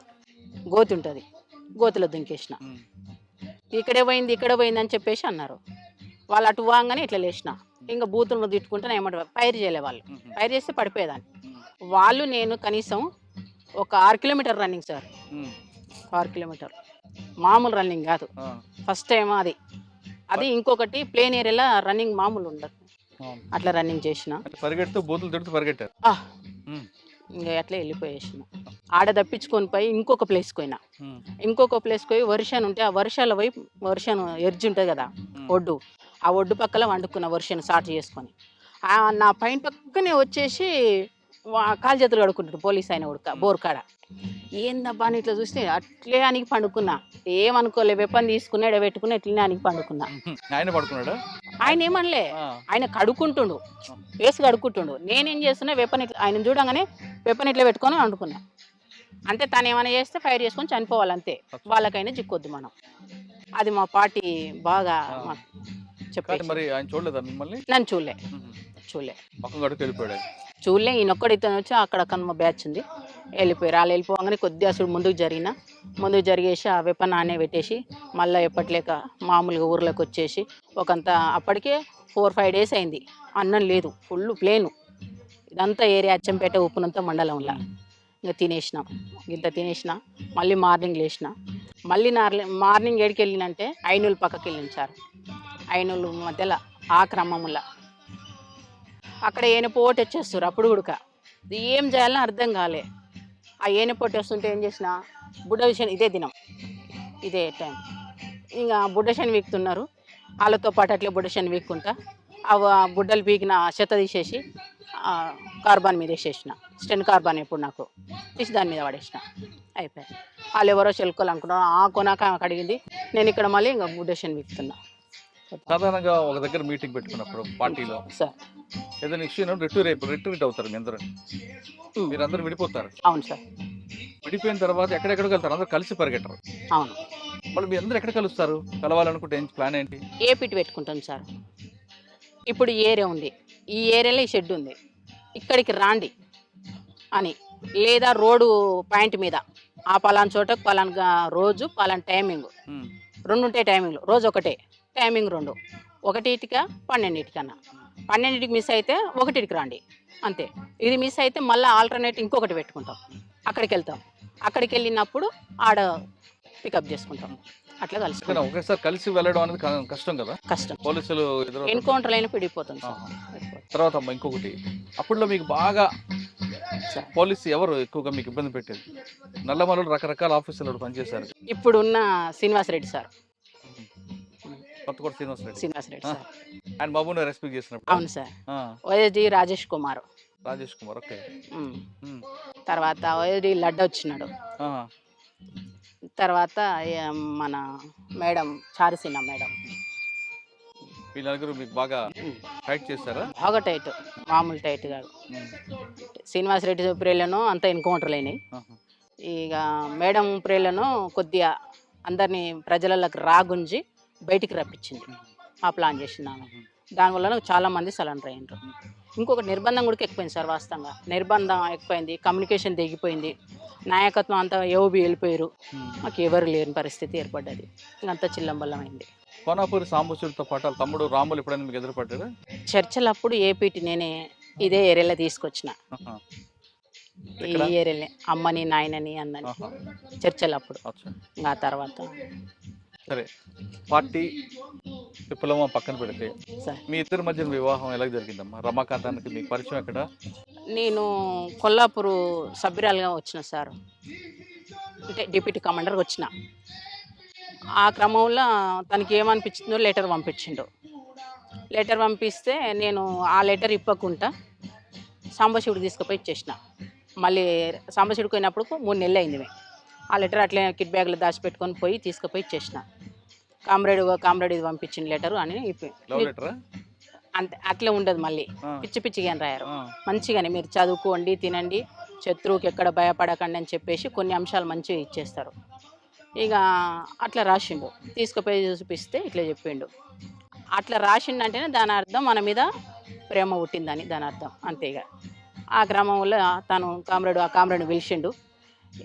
గోతి ఉంటుంది, గోతిలో దుంకేసిన. ఉమ్. ఇక్కడ పోయింది అని చెప్పేసి అన్నారు. వాళ్ళు అటు వాగానే ఇట్లా లేచిన. ఇంకా బూతులను తిట్టుకుంటే ఏమంటారు, ఫైర్ చేయలే వాళ్ళు. ఉహు. ఫైర్ చేస్తే పడిపోయేదాన్ని. ఉమ్. వాళ్ళు నేను కనీసం ఒక 6 కిలోమీటర్ రన్నింగ్ సార్. ఉమ్. 6 కిలోమీటర్ మామూలు రన్నింగ్ కాదు. ఆ. ఫస్ట్ టైం అది ఇంకొకటి ప్లేన్ ఏరియాలో రన్నింగ్ మామూలు ఉండదు. అవును. అట్లా రన్నింగ్ చేసిన. అంటే పరిగెడుతూ బూతులు తిడుతూ పరిగెట్టారు. ఉమ్. ఇంకా అట్లా వెళ్ళిపోయేసిన. ఆడ తప్పించుకొని పోయి ఇంకొక ప్లేస్కి పోయినా. ఉమ్. ఇంకొక ప్లేస్కి పోయి వర్షాన్ని ఉంటే, ఆ వర్షాల వైపు వర్షాన్ని ఎర్జి ఉంటుంది కదా ఒడ్డు, ఆ ఒడ్డు పక్కల వండుకున్న వర్షాన్ని స్టార్ట్ చేసుకొని నా పైన పక్కనే వచ్చేసి కాలు చేతులు కడుక్కుంటాడు పోలీస్ ఆయన ఉడక బోర్కాడ. ఏందబ్బా అని ఇట్లా చూస్తే అట్లే అనికి పండుకున్నా. ఏమనుకోలే, వెపన్ తీసుకుని ఎడబెట్టుకుని ఎట్లనే అనికి పండుకున్నా. ఉహు. ఆయన పడుకున్నాడా? ఆయన ఏమనలే, ఆ. ఆయన కడుక్కుంటుండు, వేసి కడుక్కుంటుండు. నేనేం చేస్తున్నా, వెపన్ ఇట్లా ఆయన చూడంగానే వెపన్ ఇట్లా పెట్టుకొని వండుకున్నా. అంటే తను ఏమైనా చేస్తే ఫైర్ చేసుకొని చనిపోవాలంతే, వాళ్ళకైనా చిక్కొద్దు మనం. అది మా పార్టీ బాగా చెప్పేసి. మరి ఆయన చూడలేదా మిమ్మల్ని? నన్ను చూడలే. పక్కన గడుకు వెళ్ళిపోయాడు ఆయన. చూడలే. ఈయనొక్కడు ఇతను వచ్చి అక్కడ కనుమ బ్యాచ్ ఉంది వెళ్ళిపోయారు. వాళ్ళు వెళ్ళిపోగానే కొద్దిగా అసలు ముందుకు జరిగేసి ఆ వెపన్ ఆనే పెట్టేసి మళ్ళీ ఎప్పట్లేక మామూలుగా ఊర్లోకి వచ్చేసి ఒకంత అప్పటికే 4-5 డేస్ అయింది. అన్నం లేదు, ఫుల్ ప్లేను. ఇదంతా ఏరియా అచ్చంపేట ఉప్పునంత మండలంలో. ఇంకా తినేసినాం. ఇంత తినేసిన మళ్ళీ మార్నింగ్ లేచిన. మళ్ళీ మార్నింగ్ ఏడికి వెళ్ళినంటే ఐనూలు పక్కకి వెళ్ళిన సార్. ఐనూలు మధ్యలో ఆ క్రమంలో అక్కడ ఏనపోటు వచ్చేస్తారు. అప్పుడు కూడా ఏం చేయాలని అర్థం కాలే. ఆ ఏనపోటు వస్తుంటే ఏం చేసిన బుడ్డ విషయం ఇదే దినం ఇదే టైం ఇంకా బుడ్డ శని వీక్తున్నారు. వాళ్ళతో పాటు అట్లే బుడ్డ శని వీక్కుంటా ఆ బుడ్డలు పీకిన చెత్త తీసేసి కార్బాన్ మీద వేసేసిన. స్టెన్ కార్బాన్ ఎప్పుడు నాకు తీసి దాని మీద పడేసిన. అయిపోయాయి. వాళ్ళు ఎవరో చెలుకోలు అనుకున్నారు. ఆ కొనాక అడిగింది. నేను ఇక్కడ మళ్ళీ ఇంకా బుడ్డ శని వీక్తున్నా. సాధారణంగా ఒక దగ్గర మీటింగ్ పెట్టుకున్నప్పుడు పార్టీలో సార్ ఏదైనా ఇష్యూ రిట్రీట్ అవుతారు మీ అందరూ, మీరందరూ విడిపోతారు. అవును సార్. విడిపోయిన తర్వాత ఎక్కడెక్కడికి వెళ్తారు? అందరూ కలిసి పరిగెట్టరు. అవును. మళ్ళీ మీరు అందరూ ఎక్కడ కలుస్తారు? కలవాలనుకుంటే ఏం ప్లాన్ ఏంటి? ఏ పిట్ పెట్టుకుంటాం సార్. ఇప్పుడు ఈ ఏరియా ఉంది, ఈ ఏరియాలో ఈ షెడ్ ఉంది, ఇక్కడికి రాండి అని. లేదా రోడ్డు పాయింట్ మీద ఆ పలానా చోటకు పలానా రోజు పలానా టైమింగ్ ఉమ్. 2 ఉంటాయి టైమింగ్లు. రోజు ఒకటే టైమింగ్ 2. 1కి 12కన్నా 12కి మిస్ అయితే 1కి రండి అంతే. ఇది మిస్ అయితే మళ్ళీ ఆల్టర్నేట్ ఇంకొకటి పెట్టుకుంటాం. అక్కడికి వెళ్తాం. అక్కడికి వెళ్ళినప్పుడు ఆడ పికప్ చేసుకుంటాం. అట్లా కలిసి కానీ ఒకేసారి కలిసి వెళ్ళడం అనేది కష్టం కదా, కష్టం. పోలీసులు ఎదురు. ఎన్కౌంటర్ అయినా పిడిపోతాం సార్. తర్వాత అమ్మ ఇంకొకటి, అప్పుడులో మీకు బాగా సార్. పోలీసు ఎవరు ఎక్కువగా మీకు ఇబ్బంది పెట్టేది? నల్లమల్లులు రకరకాల ఆఫీసులు పనిచేశారు. ఇప్పుడున్న శ్రీనివాసరెడ్డి సార్. కొత్తకోట శ్రీనివాసరెడ్డి శ్రీనివాసరెడ్డి సార్. ఆయన బాబుని రెస్పెక్ట్ చేసినప్పుడు. అవును sir. OSD Rajesh Kumar. Rajesh Kumar. Okay. తర్వాత ఓఎస్డి లడ్డ వచ్చినాడు. తర్వాత మన మేడం చారుసిన మేడం. వీళ్ళ నలుగురు మీకు బాగా ఫైట్ చేస్తారా? బాగా టైట్, మామూలు టైట్ కాదు. శ్రీనివాసరెడ్డి ప్రేలను అంతా ఎన్కౌంటర్లు అయినాయి. ఇక మేడం ప్రేలను కొద్దిగా అందరినీ ప్రజలకు రాగుంజి బయటికి రప్పించింది. ఆ ప్లాన్ చేసినాను. దానివల్ల చాలామంది సరెండర్ అయ్యారు. ఇంకొకటి నిర్బంధం కూడా ఎక్కువైంది సార్. వాస్తవంగా నిర్బంధం ఎక్కువైంది, కమ్యూనికేషన్ తెగిపోయింది, నాయకత్వం అంతా ఏఓబి వెళ్ళిపోయారు. మాకు ఎవరు లేని పరిస్థితి ఏర్పడ్డది. ఇంకంతా చిల్లంబల్లమైంది. కోనాపూరి సాంబశివుడితో పాటు వాళ్ళ తమ్ముడు రాములు ఎప్పుడైనా మీకు ఎదురుపడ్డారా? చర్చలప్పుడు ఏపీటీ నేనే ఇదే ఏరియాలో తీసుకొచ్చిన. ఈ ఏరియాలో అమ్మని నాయనని అన్నని చర్చలప్పుడు. ఆ తర్వాత సరే, పార్టీ విప్లవం పక్కన పెడితే మీ ఇద్దరి మధ్య వివాహం ఎలా జరిగిందమ్మా? రమాకాంతానికి మీకు పరిచయం ఎక్కడ? నేను కొల్లాపూరు సభ్యురాలుగా వచ్చిన సార్. అంటే డిప్యూటీ కమాండర్గా వచ్చిన. ఆ క్రమంలో తనకి ఏమనిపించిందో లెటర్ పంపించిండు. లెటర్ పంపిస్తే నేను ఆ లెటర్ ఇప్పకుండా సాంబశివుడికి తీసుకుపోయి ఇచ్చేసిన. మళ్ళీ సాంబశివుడికి పోయినప్పుడు 3 నెలలు అయింది. ఆ లెటర్ అట్లే కిట్ బ్యాగ్లో దాచిపెట్టుకొని పోయి తీసుకుపోయి ఇచ్చేసిన. కామ్రేడ్ ఇది పంపించిన లెటరు అని అంతే. అట్లే ఉండదు, మళ్ళీ పిచ్చి పిచ్చిగా రాయారు. మంచిగానే మీరు చదువుకోండి, తినండి, శత్రువుకి ఎక్కడ భయపడకండి అని చెప్పేసి కొన్ని అంశాలు మంచిగా ఇచ్చేస్తారు. ఇక అట్లా రాసిండు. తీసుకుపోయి చూపిస్తే ఇట్లా చెప్పిండు. అట్లా రాసిండంటేనే దాని అర్థం మన మీద ప్రేమ పుట్టిందని దాని అర్థం. అంతే. ఇక ఆ క్రమంలో తను ఆ కామ్రేడ్ని పిలిచిండు.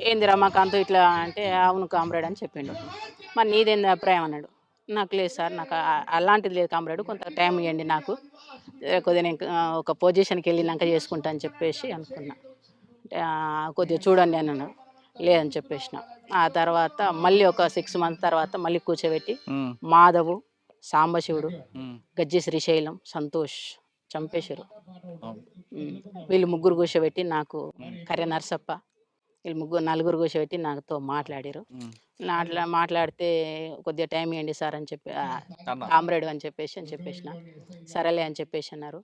ఏంది రమాకాంత్ ఇట్లా అంటే, అవును కామ్రేడ్ అని చెప్పిండు. మరి నీదేంది అభిప్రాయం అన్నాడు. నాకు లేదు సార్, నాకు అలాంటిది లేదు కామ్రేడ్, కొంత టైం ఇవ్వండి నాకు, కొద్దిగా నేను ఒక పొజిషన్కి వెళ్ళినాక చేసుకుంటా అని చెప్పేసి అనుకున్నా. కొద్దిగా చూడండి అన్నాను. లేదని చెప్పేసిన. ఆ తర్వాత మళ్ళీ ఒక 6 months తర్వాత మళ్ళీ కూర్చోబెట్టి మాధవు, సాంబశివుడు, గజ్జి శ్రీశైలం, సంతోష్ చంపేశారు. వీళ్ళు 3 కూర్చోబెట్టి నాకు కర్య నరసప్ప, వీళ్ళు 4 కూర్చోబెట్టి నాతో మాట్లాడారు. మాట్లాడితే కొద్దిగా టైం ఇవ్వండి సార్ అని చెప్పి, కామ్రేడ్ అని చెప్పేసిన. సరేలే అని చెప్పేసి అన్నారు.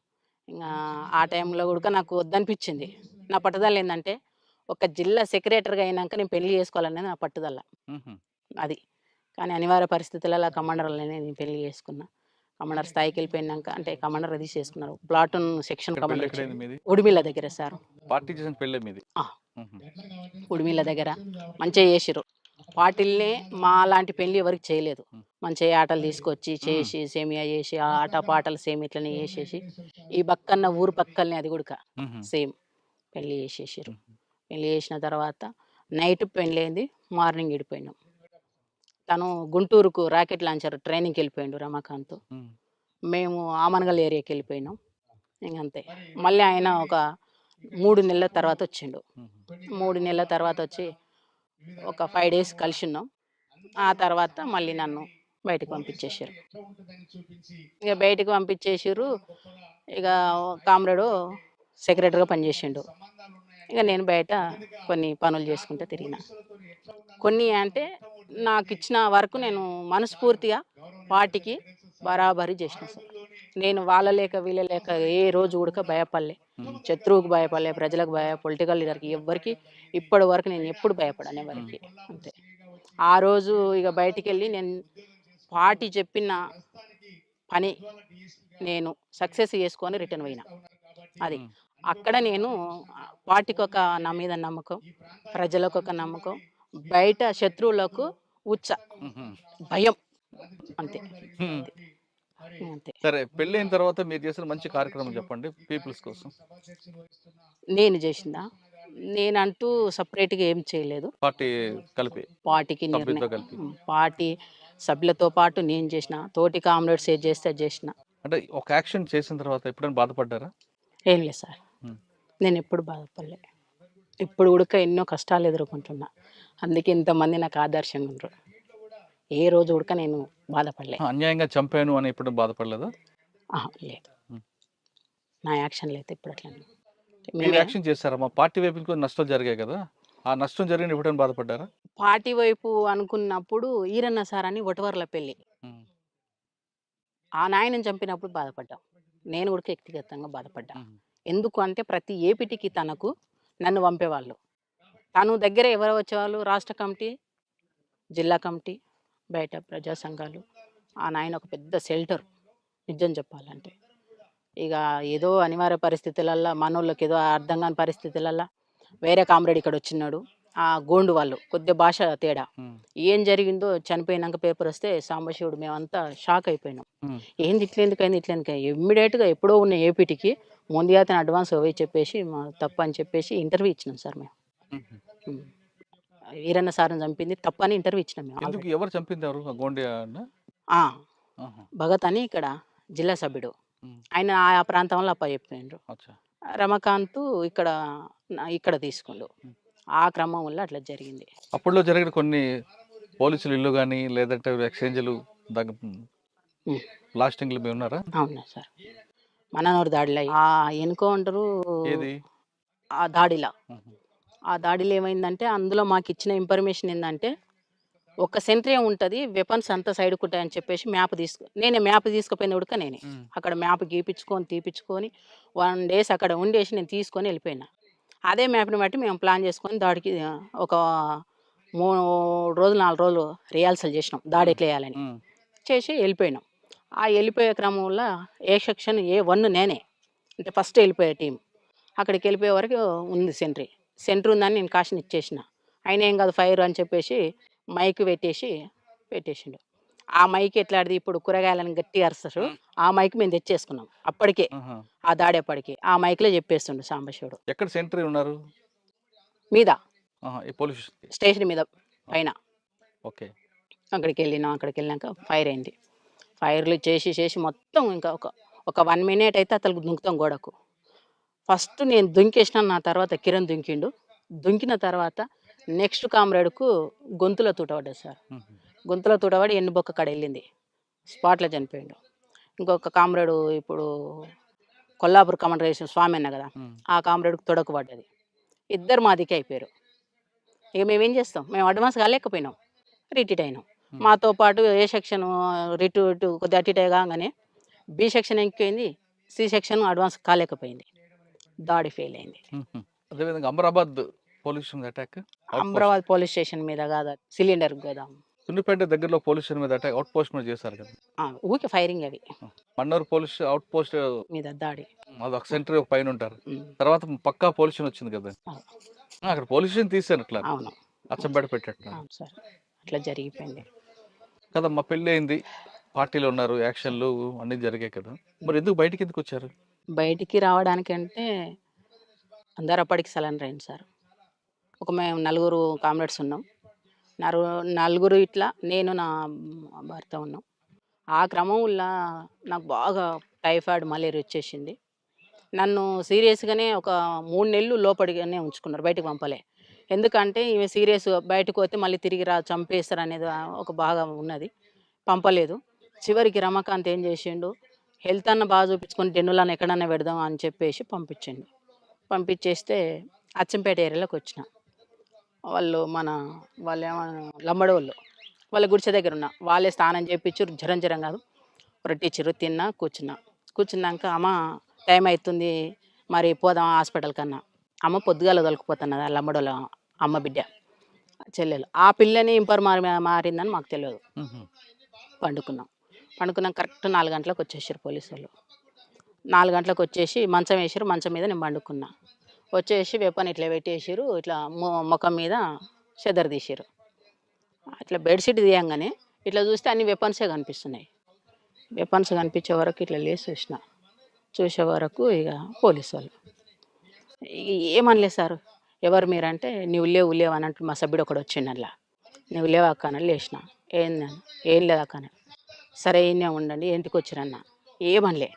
ఇంకా ఆ టైంలో కూడా నాకు వద్దనిపించింది. నా పట్టుదల ఏంటంటే ఒక జిల్లా సెక్రటరీగా అయినాక నేను పెళ్లి చేసుకోవాలనేది నా పట్టుదల అది. కానీ అనివార్య పరిస్థితులలో కమాండర్లనే నేను పెళ్లి చేసుకున్నా. కమాండర్ స్థాయికి వెళ్ళిపోయినాక, అంటే కమాండర్ అది చేసుకున్నారు. ప్లాటూన్ సెక్షన్ కమాండర్ ఉడిమిల్ల దగ్గర సార్. ఉడిమిల్ల దగ్గర మంచిగా చేసిరు. పార్టీలనే మా లాంటి పెళ్లి ఎవరికి చేయలేదు. మంచిగా ఆటలు తీసుకొచ్చి చేసి సేమియా చేసి ఆట పాటలు సేమ్ ఇట్లనే చేసేసి ఈ పక్కన ఊరు పక్కనే అది కూడా సేమ్ పెళ్లి చేసేసారు. పెళ్లి చేసిన తర్వాత నైట్ పెళ్ళైంది, మార్నింగ్ విడిపోయినాం. తను గుంటూరుకు రాకెట్ లాంచర్ ట్రైనింగ్కి వెళ్ళిపోయాడు రమాకాంత్. మేము ఆమనగల్ ఏరియాకి వెళ్ళిపోయినాం. ఇంకంతే. మళ్ళీ ఆయన ఒక 3 నెలల తర్వాత వచ్చిండు. మ్మ్. 3 నెలల తర్వాత వచ్చి ఒక 5 డేస్ కలిసున్నాం. ఆ తర్వాత మళ్ళీ నన్ను బయటకు పంపించేసారు. ఇక బయటకు పంపించేసిర్రు. ఇక కామ్రేడు సెక్రటరీగా పనిచేసిండు. ఇక నేను బయట కొన్ని పనులు చేసుకుంటూ తిరిగిన. కొన్ని అంటే నాకు ఇచ్చిన వరకు నేను మనస్ఫూర్తిగా వాటికి బరాబరి చేసిన సార్. నేను వాళ్ళ లేక వీళ్ళ లేక ఏ రోజు కూడా భయపడలే. శత్రువుకు భయపడలే, ప్రజలకు పొలిటికల్ లీడర్కి ఎవ్వరికి ఇప్పటి వరకు నేను ఎప్పుడు భయపడను ఎవరికి. అంతే. ఆ రోజు ఇక బయటికి వెళ్ళి నేను పార్టీ చెప్పిన పని నేను సక్సెస్ చేసుకొని రిటర్న్ పోయినా. అది అక్కడ నేను పార్టీకి ఒక నా మీద నమ్మకం, ప్రజలకు ఒక నమ్మకం, బయట శత్రువులకు ఉచ్చ మ్మ్. భయం. అంతే. మ్మ్. అంతే. సరే, పెళ్ళైన తర్వాత మీరు చేసిన మంచి కార్యక్రమం చెప్పండి పీపుల్స్ కోసం. నేను చేసిందా? నేనంటూ సపరేట్గా ఏం చేయలేదు. పార్టీ కలిపి పార్టీకి సభ్యులతో కలిపి పార్టీ సభ్యులతో పాటు నేను చేసిన, తోటి కామ్రేడ్స్ ఏది చేస్తే అది చేసిన. అంటే ఒక యాక్షన్ చేసిన తర్వాత ఎప్పుడైనా బాధపడ్డారా? ఏం లేదు సార్, మ్మ్. నేను ఎప్పుడు బాధపడలే. ఇప్పుడు ఉడక ఎన్నో కష్టాలు ఎదుర్కొంటున్నా. అందుకే ఇంతమంది నాకు ఆదర్శంగా ఉండరు. ఏ రోజు ఉడక నేను బాధపడలే. అన్యాయంగా చంపాను అని ఎప్పుడు బాధపడలేదా? లేదు, మ్మ్. నా యాక్షన్లు అయితే ఇప్పుడు అట్లా మీరు యాక్షన్ చేశారా? మా పార్టీ వైపు నుంచి కొన్ని నష్టాలు జరిగాయి కదా, ఆ నష్టం జరిగిన ఎప్పుడైనా బాధపడ్డారా? పార్టీ వైపు అనుకున్నప్పుడు ఈరన్న సార్ అని ఒటవర్ల పెళ్ళి మ్మ్. ఆ నాయనని చంపినప్పుడు బాధపడ్డాం. నేను కూడా వ్యక్తిగతంగా బాధపడ్డా. మ్మ్. ఎందుకు అంటే ప్రతి ఏపీటీకి తనకు నన్ను పంపేవాళ్ళు. తను దగ్గర ఎవరు వచ్చేవాళ్ళు? రాష్ట్ర కమిటీ, జిల్లా కమిటీ, బయట ప్రజా సంఘాలు. ఆ నాయన ఒక పెద్ద షెల్టర్ నిజం చెప్పాలంటే. ఇక ఏదో అనివార్య పరిస్థితులల్లో మనోళ్ళకి ఏదో అర్థం కాని పరిస్థితులల్లో వేరే కామ్రేడ్ ఇక్కడ వచ్చినాడు. ఆ గోండు వాళ్ళు కొద్దిగా భాష తేడా. మ్మ్. ఏం జరిగిందో చనిపోయినాక పేపర్ వస్తే సాంబశివుడు మేమంతా షాక్ అయిపోయినాం. మ్మ్. ఏంది ఇట్లెందుకైంది ఇమ్మీడియట్గా ఎప్పుడో ఉన్న ఏపీటీకి ముందుగా అతను అడ్వాన్స్ పోయి చెప్పేసి మా తప్పు అని చెప్పేసి ఇంటర్వ్యూ ఇచ్చినాం సార్ మేము. మ్మ్. వీరన్న సార్ని చంపింది తప్పని ఇంటర్వ్యూ ఇచ్చినాం మేము ఎందుకు? ఎవరు చంపింది? ఎవరు? ఆ గోండియా అన్న? ఆహా. భగత్ అని ఇక్కడ జిల్లా సభ్యుడు. మ్మ్. ఆయన ఆ ప్రాంతంలో చెప్పిండ్రు. అచ్చా. రమకాంత్ ఇక్కడ తీసుకుండు. మ్మ్. ఆ క్రమం వల్ల అట్లా జరిగింది. అప్పట్లో జరిగిన కొన్ని పోలీసులు ఇల్లు కానీ లేదంటే ఎక్స్చేంజ్లు బ్లాస్టింగ్లు మీ ఉన్నారా? అవునా సార్, మననూరు దాడిలో ఆ ఎన్కౌంటరు ఏది? ఆ దాడిలో మ్మ్. ఆ దాడిలో ఏమైందంటే అందులో మాకు ఇచ్చిన ఇన్ఫర్మేషన్ ఏంటంటే ఒక సెంట్రీ ఉంటుంది, వెపన్స్ అంతా సైడ్ కుట్టాయని చెప్పేసి నేనే మ్యాప్ తీసుకుపోయిన ఉడక నేనే మ్మ్. అక్కడ మ్యాప్ తీపించుకొని 1 days అక్కడ ఉండేసి నేను తీసుకొని వెళ్ళిపోయినా. అదే మ్యాప్ని బట్టి మేము ప్లాన్ చేసుకొని దాడికి ఒక 3 రోజులు 4 రోజులు రిహార్సల్ చేసినాం దాడి ఎట్లా వేయాలని. మ్మ్. చేసి వెళ్ళిపోయినాం. ఆ వెళ్ళిపోయే క్రమంలో సెక్షన్ A1 నేనే, అంటే ఫస్ట్ వెళ్ళిపోయే టీం. అక్కడికి వెళ్ళిపోయే వరకు ఉంది సెంటర్ ఉందని నేను కాషన్ ఇచ్చేసిన. ఆయన ఏం కాదు ఫైర్ అని చెప్పేసి మైక్ పెట్టేసిండు. ఆ మైక్ ఎట్లాడిది ఇప్పుడు కూరగాయలను గట్టి అరుస్తారు, ఆ మైక్ మేము తెచ్చేసుకున్నాం అప్పటికే. ఆహా. ఆ దాడేపడికి ఆ మైక్లో చెప్పేస్తుండు సాంబశివుడు. ఎక్కడ సెంట్రీ ఉన్నారు? మీద ఆహా, ఈ పోలీస్ స్టేషన్ మీద పైన. ఓకే. అక్కడికి వెళ్ళినాక ఫైర్ అయింది. ఫైర్లు చేసి మొత్తం ఇంకా ఒక 1 minute అయితే అతను దుంకుతాం గోడకు. ఫస్ట్ నేను దుంకేసిన, నా తర్వాత కిరణ్ దుంకిండు. దుంకిన తర్వాత నెక్స్ట్ కామ్రేడ్కు గొంతులో తూటపడ్డది సార్. మ్మ్. గొంతులో తూటపడి ఎన్నుబొక్క కాడ వెళ్ళింది, స్పాట్లో చనిపోయిండు. ఇంకొక కామ్రేడు ఇప్పుడు కొల్లాపూర్ కమాండర్ వేసిన స్వామి అన్న కదా, మ్మ్. ఆ కామ్రేడ్కు తొడకు పడ్డది. ఇద్దరు మాదికి అయిపోయారు. ఇక మేమేం చేస్తాం, మేము అడ్వాన్స్ కాలేకపోయినాం, రిటీట్ అయినాం. మాతో పాటు ఏ సెక్షన్ రిటూట్ కొద్దిగా అటు ఇటు కాగానే బి సెక్షన్ ఎక్కిపోయింది, సి సెక్షన్ అడ్వాన్స్ కాలేకపోయింది. దాడి ఫెయిల్ అయింది. మ్మ్. అదేవిధంగా Amarabad police attack, Amarabad police station మీద కాదు, సిలిండర్ గోదాం సున్నిపేట దగ్గరలో పోలీస్ స్టేషన్ మీద అటాక్, అవుట్ పోస్ట్ మీద చేశారు కదా. ఊకే ఫైరింగ్ అవి మన్నూరు పోలీస్ అవుట్ పోస్ట్ మీద దాడి. అది ఒక సెంటర్ పైన ఉంటారు. ఉమ్, తర్వాత పక్కా పోలీస్ స్టేషన్ వచ్చింది కదా, అవును. అక్కడ పోలీస్ స్టేషన్ తీసాను అట్లా అవును అచ్చంబేట పెట్టట్టు అవును సార్, అట్లా జరిగిపోయింది. కదా. మా పెళ్ళి అయింది, పార్టీలో ఉన్నారు, యాక్షన్లు అన్నీ జరిగాయి కదా, మరి ఎందుకు బయటికి ఎందుకు వచ్చారు? బయటికి రావడానికంటే అందరు అప్పటికి సలెండర్ అయింది సార్. మేము 4 కామ్రేడ్స్ ఉన్నాం. నలుగురు ఇట్లా నేను నా భర్త ఉన్నాం. ఆ క్రమంలో నాకు బాగా టైఫాయిడ్ మలేరియా వచ్చేసింది. నన్ను సీరియస్‌గానే ఒక 3 నెలలు లోపడిగానే ఉంచుకున్నారు. బయటకి పంపలే. ఎందుకంటే ఈమె సీరియస్ బయటకు పోతే మళ్ళీ తిరిగి చంపేస్తారనేది ఒక భాగం ఉన్నది. పంపలేదు. చివరికి రమాకాంత్ ఏం చేసిండు, హెల్త్ అన్న బాగా చూపించుకొని డెన్నులన్న ఎక్కడన్నా పెడదాం అని చెప్పేసి పంపించిండు. పంపించేస్తే అచ్చంపేట ఏరియాలోకొచ్చిన. వాళ్ళేమో లంబడోళ్ళు. వాళ్ళ గుడిసె దగ్గరున్న. వాళ్ళే స్నానం చేపిచ్చిర్రు. జ్వరం జ్వరం కాదు. రొట్టిచ్చిర్రు. తిన్నా, కూర్చున్నా. కూర్చున్నాక అమ్మ టైం అయితుంది మరి పోదాం హాస్పిటల్ కన్నా. అమ్మ పొద్దుగాల తొలకపోతున్నది. ఆ లంబడోళ్ళ అమ్మ బిడ్డ చెల్లెలు. ఆ పిల్లని మారిందని మాకు తెలియదు. హుహు. పండుకున్నాం కరెక్ట్ 4 గంటలకు వచ్చేసారు పోలీసోళ్ళు. 4 గంటలకు వచ్చేసి మంచం వేసిర్రు. మంచం మీద నేను పండుకున్నా. వచ్చేసి వెపన్ ఇట్లా పెట్టేసిర్రు. ఇట్లా ముఖం మీద చెదర్ తీసిర్రు. ఇట్లా బెడ్షీట్ తీయంగానే ఇట్లా చూస్తే అన్ని వెపన్సే కనిపిస్తున్నాయి. వెపన్స్ కనిపించే వరకు ఇట్లా లేచి చూసే వరకు ఇక పోలీసోళ్ళు ఏమనలేదు సార్. ఎవరు మీరంటే నువ్వు లేవు అని అంటే మా సభ్యుడు ఒకడు వచ్చిండు అలా. నువ్వు లేవు అక్క అని లేచిన. ఏందని? ఏం లేదు అక్క అని. సరే ఈయనే ఉండండి. ఇంటికి వచ్చిరన్న. ఏమనలే.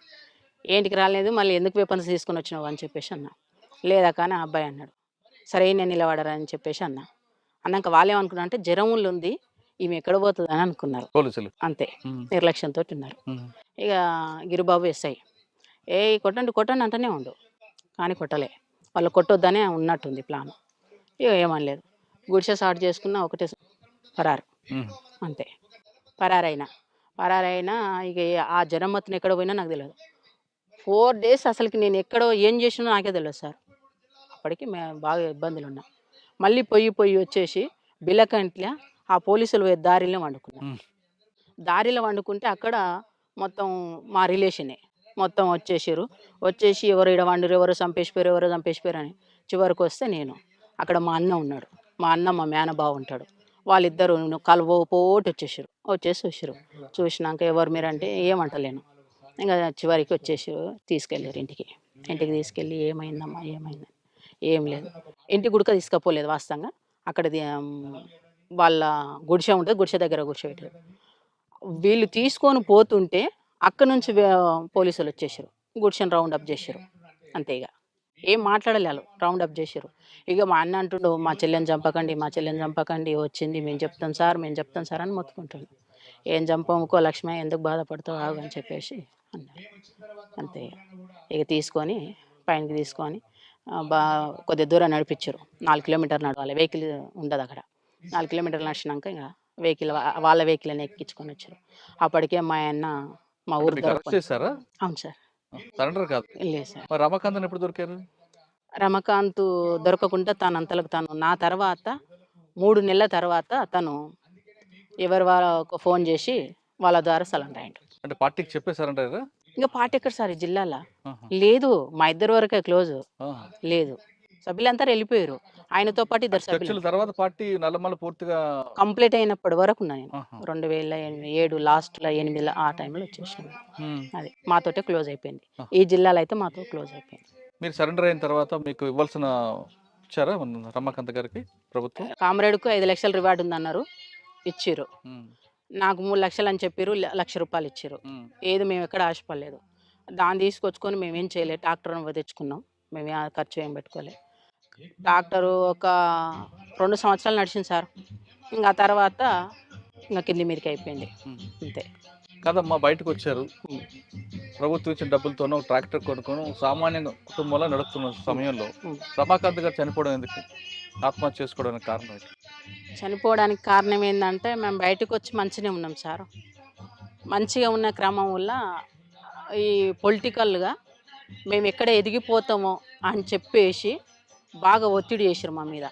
ఏంటికి రాలేదు, మళ్ళీ ఎందుకు వెపన్స్ తీసుకొని వచ్చినావు అని చెప్పేసి అన్న. లేదక్క అని ఆ అబ్బాయి అన్నాడు. సరే ఈయనే నిలబడరా అని చెప్పేసి అన్న. అన్నాక వాళ్ళేమనుకున్నా అంటే జ్వరం ఉంది, ఈమె ఎక్కడ పోతుంది అని అనుకున్నారు. పోలీసులు. అంతే, హ్మ్. నిర్లక్ష్యంతో ఉన్నారు. హ్మ్. ఇక గిరిబాబు ఎస్ఐ కొట్టండి అంటూనే ఉండు, కానీ కొట్టలే. వాళ్ళు కొట్టొద్దనే ఉన్నట్టుంది ప్లాన్. ఇక ఏమనలేదు. గుడిసె స్టార్ట్ చేసుకున్న ఒకటే పరారు. హ్మ్. అంతే, పరారైనా ఇక ఆ జ్వరం మొత్తం ఎక్కడ పోయినా నాకు తెలియదు. 4 days అసలుకి నేను ఎక్కడో ఏం చేసినా నాకే తెలియదు సార్. అప్పటికి మేము బాగా ఇబ్బందులు ఉన్నా. మళ్ళీ పొయ్యి వచ్చేసి బిల్లకంట్ల ఆ పోలీసులు పోయే దారిలో వండుకున్నాం. హ్మ్. దారిలో వండుకుంటే అక్కడ మొత్తం మా రిలేషనే మొత్తం వచ్చేసి ఎవరు ఈడ వండురు, ఎవరు చంపేసిపోయారు అని. చివరికి వస్తే నేను అక్కడ మా అన్న ఉన్నాడు. మా మేనబావ ఉంటాడు. వాళ్ళిద్దరు పోటు వచ్చేసారు. చూసినాక ఎవరు మీరంటే ఏమంటలేను. ఇంకా చివరికి తీసుకెళ్ళారు ఇంటికి తీసుకెళ్ళి ఏమైందమ్మా ఏమైందని. ఏం లేదు, ఇంటి గుడక తీసుకపోలేదు వాస్తవంగా. అక్కడ వాళ్ళ గుడిసె ఉంటుంది, గుడిసె దగ్గర కూర్చోబెట్టారు. వీళ్ళు తీసుకొని పోతుంటే అక్కడ నుంచి పోలీసులు వచ్చేసారు. గుడిసెని రౌండ్ అప్ చేశారు. అంతే, ఇక ఏం మాట్లాడలే. వాళ్ళు రౌండ్ అప్ చేశారు. ఇక మా అన్న అంటుండు, మా చెల్లెని చంపకండి, వచ్చింది మేము చెప్తాం సార్ అని మొత్తుకుంటాడు. ఏం చంపముకో లక్ష్మి, ఎందుకు బాధపడతావు ఆగు అని చెప్పేసి అన్నారు. అంతే, ఇక తీసుకొని పైనకి తీసుకొని కొద్దిగా దూరం నడిపించారు. 4 కిలోమీటర్లు నడవాలి. వెహికల్ ఉండదు అక్కడ. 4 కిలోమీటర్లు నడిచినాక ఇక వెహికల్ వాళ్ళ వెహికల్ అని ఎక్కించుకొని వచ్చారు. అప్పటికే మా అన్న మా ఊరు మీకు అరెస్ట్ చేశారా? అవును సార్. సరెండర్ కాదు. లేదు సార్. మరి రమాకాంత్ ఎప్పుడు దొరికారు? రమకాంత్ దొరకకుండా తనంతలకు తను నా తర్వాత 3 నెలల తర్వాత తను వాళ్ళకు ఫోన్ చేసి వాళ్ళ ద్వారా సరెండర్ అయ్యిండు. అంటే పార్టీకి చెప్పే సరెండర్ అయ్యారా? ఇంకా పార్టీ ఎక్కడ సార్ ఈ జిల్లాలో? ఆహా. లేదు, మా ఇద్దరు వరకే క్లోజ్. ఆహా. లేదు, సభ్యులంతా వెళ్ళిపోయారు. ఆయనతో పాటు ఇద్దరు సభ్యులు. చర్చల తర్వాత పార్టీ నల్లమల్ల పూర్తిగా కంప్లీట్ అయినప్పటి వరకు ఉన్నా నేను. ఆహా. 2007 లాస్ట్లో 8 ఆ టైంలో వచ్చేసాను. హ్మ్. అది మాతోటే క్లోజ్ అయిపోయింది. ఆ. ఈ జిల్లాలో అయితే మాతో క్లోజ్ అయిపోయింది. మీరు సరెండర్ అయిన తర్వాత మీకు ఇవ్వాల్సిన ఇచ్చారా రమాకాంత్ గారికి ప్రభుత్వం? కామ్రేడ్కు 5 లక్షల రివార్డు ఉందన్నారు, ఇచ్చిర్రు. హ్మ్. నాకు 3 లక్షలు అని చెప్పారు, ₹1,00,000 ఇచ్చారు. హ్మ్. ఏది మేము ఎక్కడ ఆశపడలేదు. దాన్ని తీసుకొచ్చుకొని మేమేం చేయలేదు. ట్రాక్టర్ తెచ్చుకున్నాం. మేము ఖర్చు ఏం పెట్టుకోలేదు. ట్రాక్టరు ఒక 2 సంవత్సరాలు నడిచింది సార్. ఇంకా తర్వాత ఇంకా కింది మీదకి అయిపోయింది. హ్మ్. అంతే. కదమ్మా, బయటకు వచ్చారు. హ్మ్. ప్రభుత్వం ఇచ్చిన డబ్బులతోనో ట్రాక్టర్ కొనుక్కొని సామాన్య కుటుంబంలో నడుస్తున్న సమయంలో హ్మ్. రమాకాంత్ గారు చనిపోవడం ఎందుకు? ఆత్మహత్య చేసుకోవడానికి కారణం ఏంటి? చనిపోవడానికి కారణం ఏంటంటే మేము బయటకు వచ్చి మంచిగానే ఉన్నాం సార్. మంచిగా ఉన్న క్రమం వల్ల ఈ పొలిటికల్గా మేము ఎక్కడ ఎదిగిపోతామో అని చెప్పేసి బాగా ఒత్తిడి చేశారు మా మీద.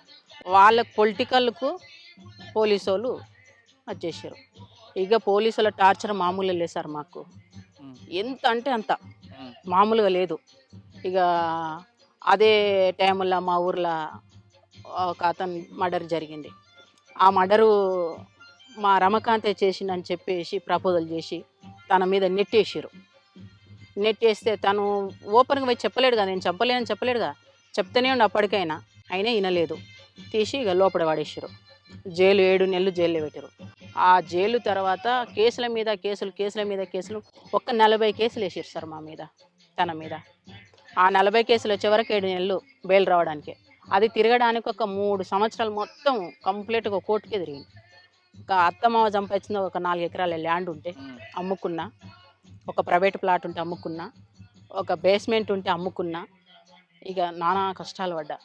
వాళ్ళ పొలిటికల్కు పోలీసు వాళ్ళు అది చేశారు. ఇక పోలీసుల టార్చర్ మామూలు లేదు సార్ మాకు. హ్మ్. ఎంత అంటే అంత, హ్మ్. మామూలుగా లేదు. ఇక అదే టైంలో మా ఊర్లో ఒక అతను మర్డర్ జరిగింది. ఆ మర్డరు మా రమకాంతే చేసిందని చెప్పేసి ప్రపోజల్ చేసి తన మీద నెట్టేస్తే తను ఓపెన్గా పోయి చెప్పలేడు కదా, నేను చెప్పలేడుగా. చెప్తూనే ఉండి అప్పటికైనా అయినా వినలేదు. తీసి ఇక లోపల పడేసారు. 7 నెలలు జైల్లో పెట్టారు. ఆ జైలు తర్వాత కేసుల మీద కేసులు ఒక 40 కేసులు వేసారు సార్ మా మీద, తన మీద. ఆ 40 కేసులు వచ్చే వరకు 7 నెలలు బెయిల్ రావడానికి. అది తిరగడానికి ఒక 3 సంవత్సరాలు మొత్తం కంప్లీట్‌గా కోర్టుకే తిరిగింది. ఒక అత్తమామ సంపాదించిన ఒక 4 ఎకరాల ల్యాండ్ ఉంటే అమ్ముకున్నా. ఒక ప్రైవేట్ ప్లాట్ ఉంటే అమ్ముకున్నా. ఒక బేస్మెంట్ ఉంటే అమ్ముకున్నా. ఇక నానా కష్టాలు పడ్డా.